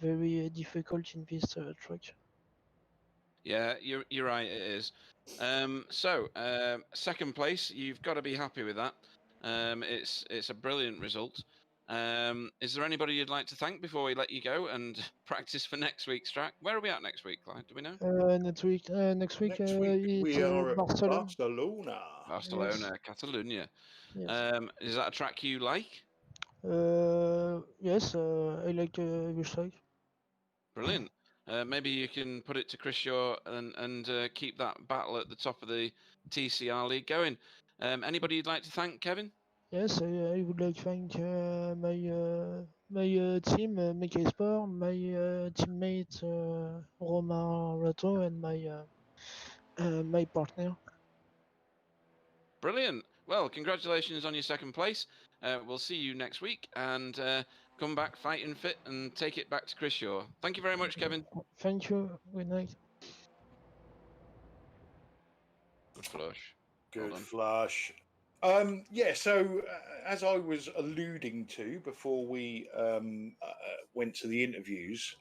very difficult in this track. Yeah, you're right. It is. Second place, you've got to be happy with that. It's a brilliant result. Is there anybody you'd like to thank before we let you go and practice for next week's track? Where are we at next week, Clyde? Do we know? Next week We are at Barcelona. Barcelona. Yes. Catalonia. Yes. Is that a track you like? Yes, I like this track. Brilliant. Maybe you can put it to Chris Shaw and keep that battle at the top of the TCR league going. Anybody you'd like to thank, Kevin? Yes, I would like to thank my team, Mickey Sport, my teammate Romain Rato, and my partner. Brilliant. Well, congratulations on your second place. We'll see you next week and come back fighting fit and take it back to Chris Shaw. Thank you very much, Kevin. Thank you. Good night. Good flush. Good flush. Yeah, so as I was alluding to before we went to the interviews,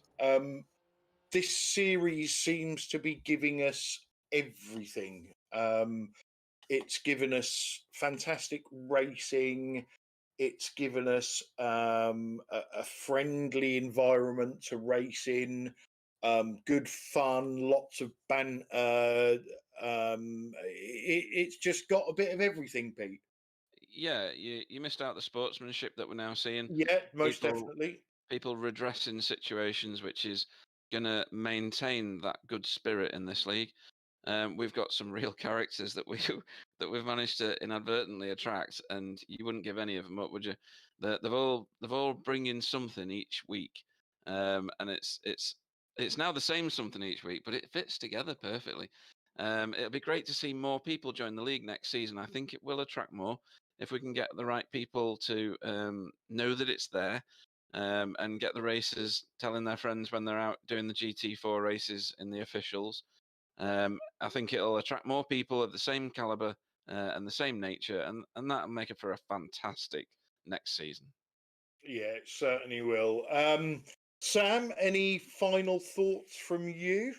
this series seems to be giving us everything. It's given us fantastic racing. It's given us a friendly environment to race in, good fun, lots of banter. It's just got a bit of everything, Pete. Yeah, you missed out the sportsmanship that we're now seeing. Yeah, most People- definitely. People redressing situations, which is going to maintain that good spirit in this league. We've got some real characters that we've managed to inadvertently attract, and you wouldn't give any of them up, would you? They've all bringing something each week, and it's now the same something each week, but it fits together perfectly. It'll be great to see more people join the league next season. I think it will attract more if we can get the right people to know that it's there. And get the racers telling their friends when they're out doing the GT4 races in the officials. I think it'll attract more people of the same caliber and the same nature, and that'll make it for a fantastic next season. Yeah, it certainly will. Sam, any final thoughts from you?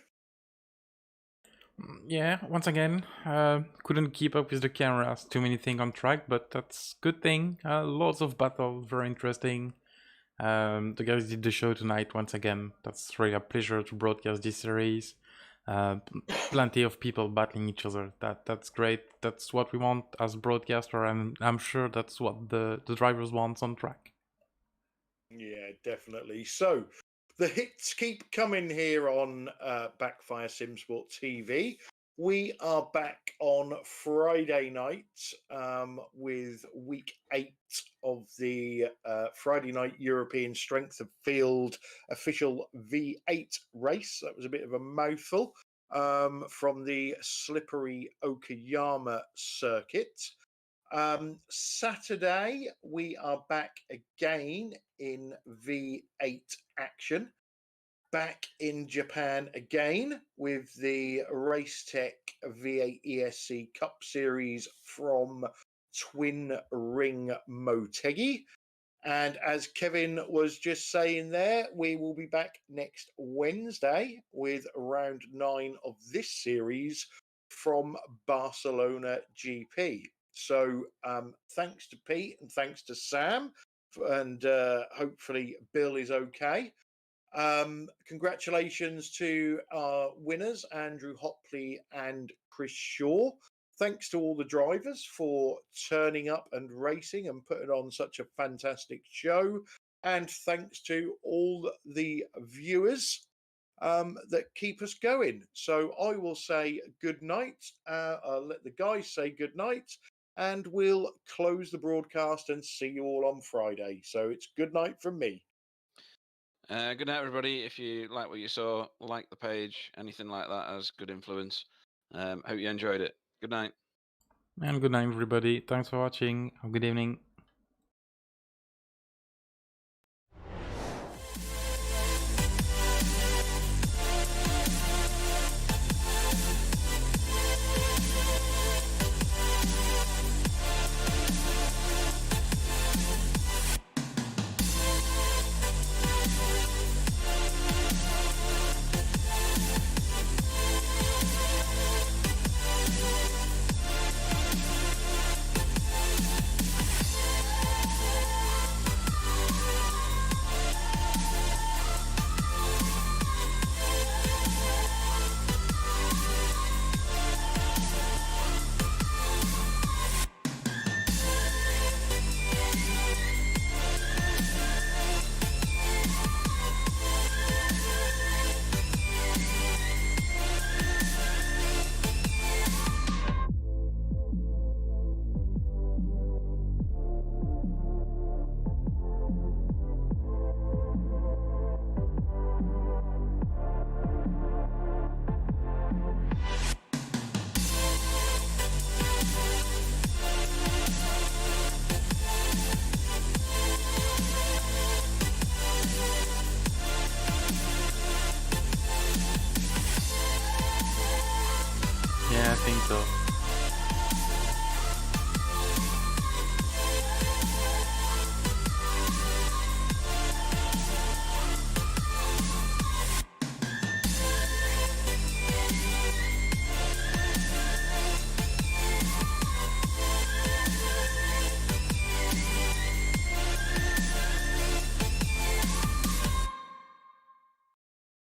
Yeah, once again, couldn't keep up with the cameras, too many things on track, but that's good thing. Lots of battle, very interesting. The guys did the show tonight once again. That's really a pleasure to broadcast this series. Plenty of people battling each other. That's great. That's what we want as broadcaster, and I'm sure that's what the drivers want on track. Yeah, definitely. So the hits keep coming here on Backfire Simsport TV. We are back on Friday night with week 8 of the Friday night European Strength of Field official V8 race. That was a bit of a mouthful from the slippery Okayama circuit. Saturday, we are back again in V8 action. Back in Japan again with the Racetech V8 ESC Cup Series from Twin Ring Motegi. And as Kevin was just saying there, we will be back next Wednesday with round 9 of this series from Barcelona GP. So thanks to Pete and thanks to Sam, and hopefully Bill is okay. Congratulations to our winners, Andrew Hopley and Chris Shaw. Thanks to all the drivers for turning up and racing and putting on such a fantastic show. And thanks to all the viewers that keep us going. So I will say good night. I'll let the guys say good night. And we'll close the broadcast and see you all on Friday. So it's good night from me. Good night, everybody. If you like what you saw, like the page. Anything like that has good influence. Hope you enjoyed it. Good night. And good night, everybody. Thanks for watching. Have a good evening. Yeah, I think so.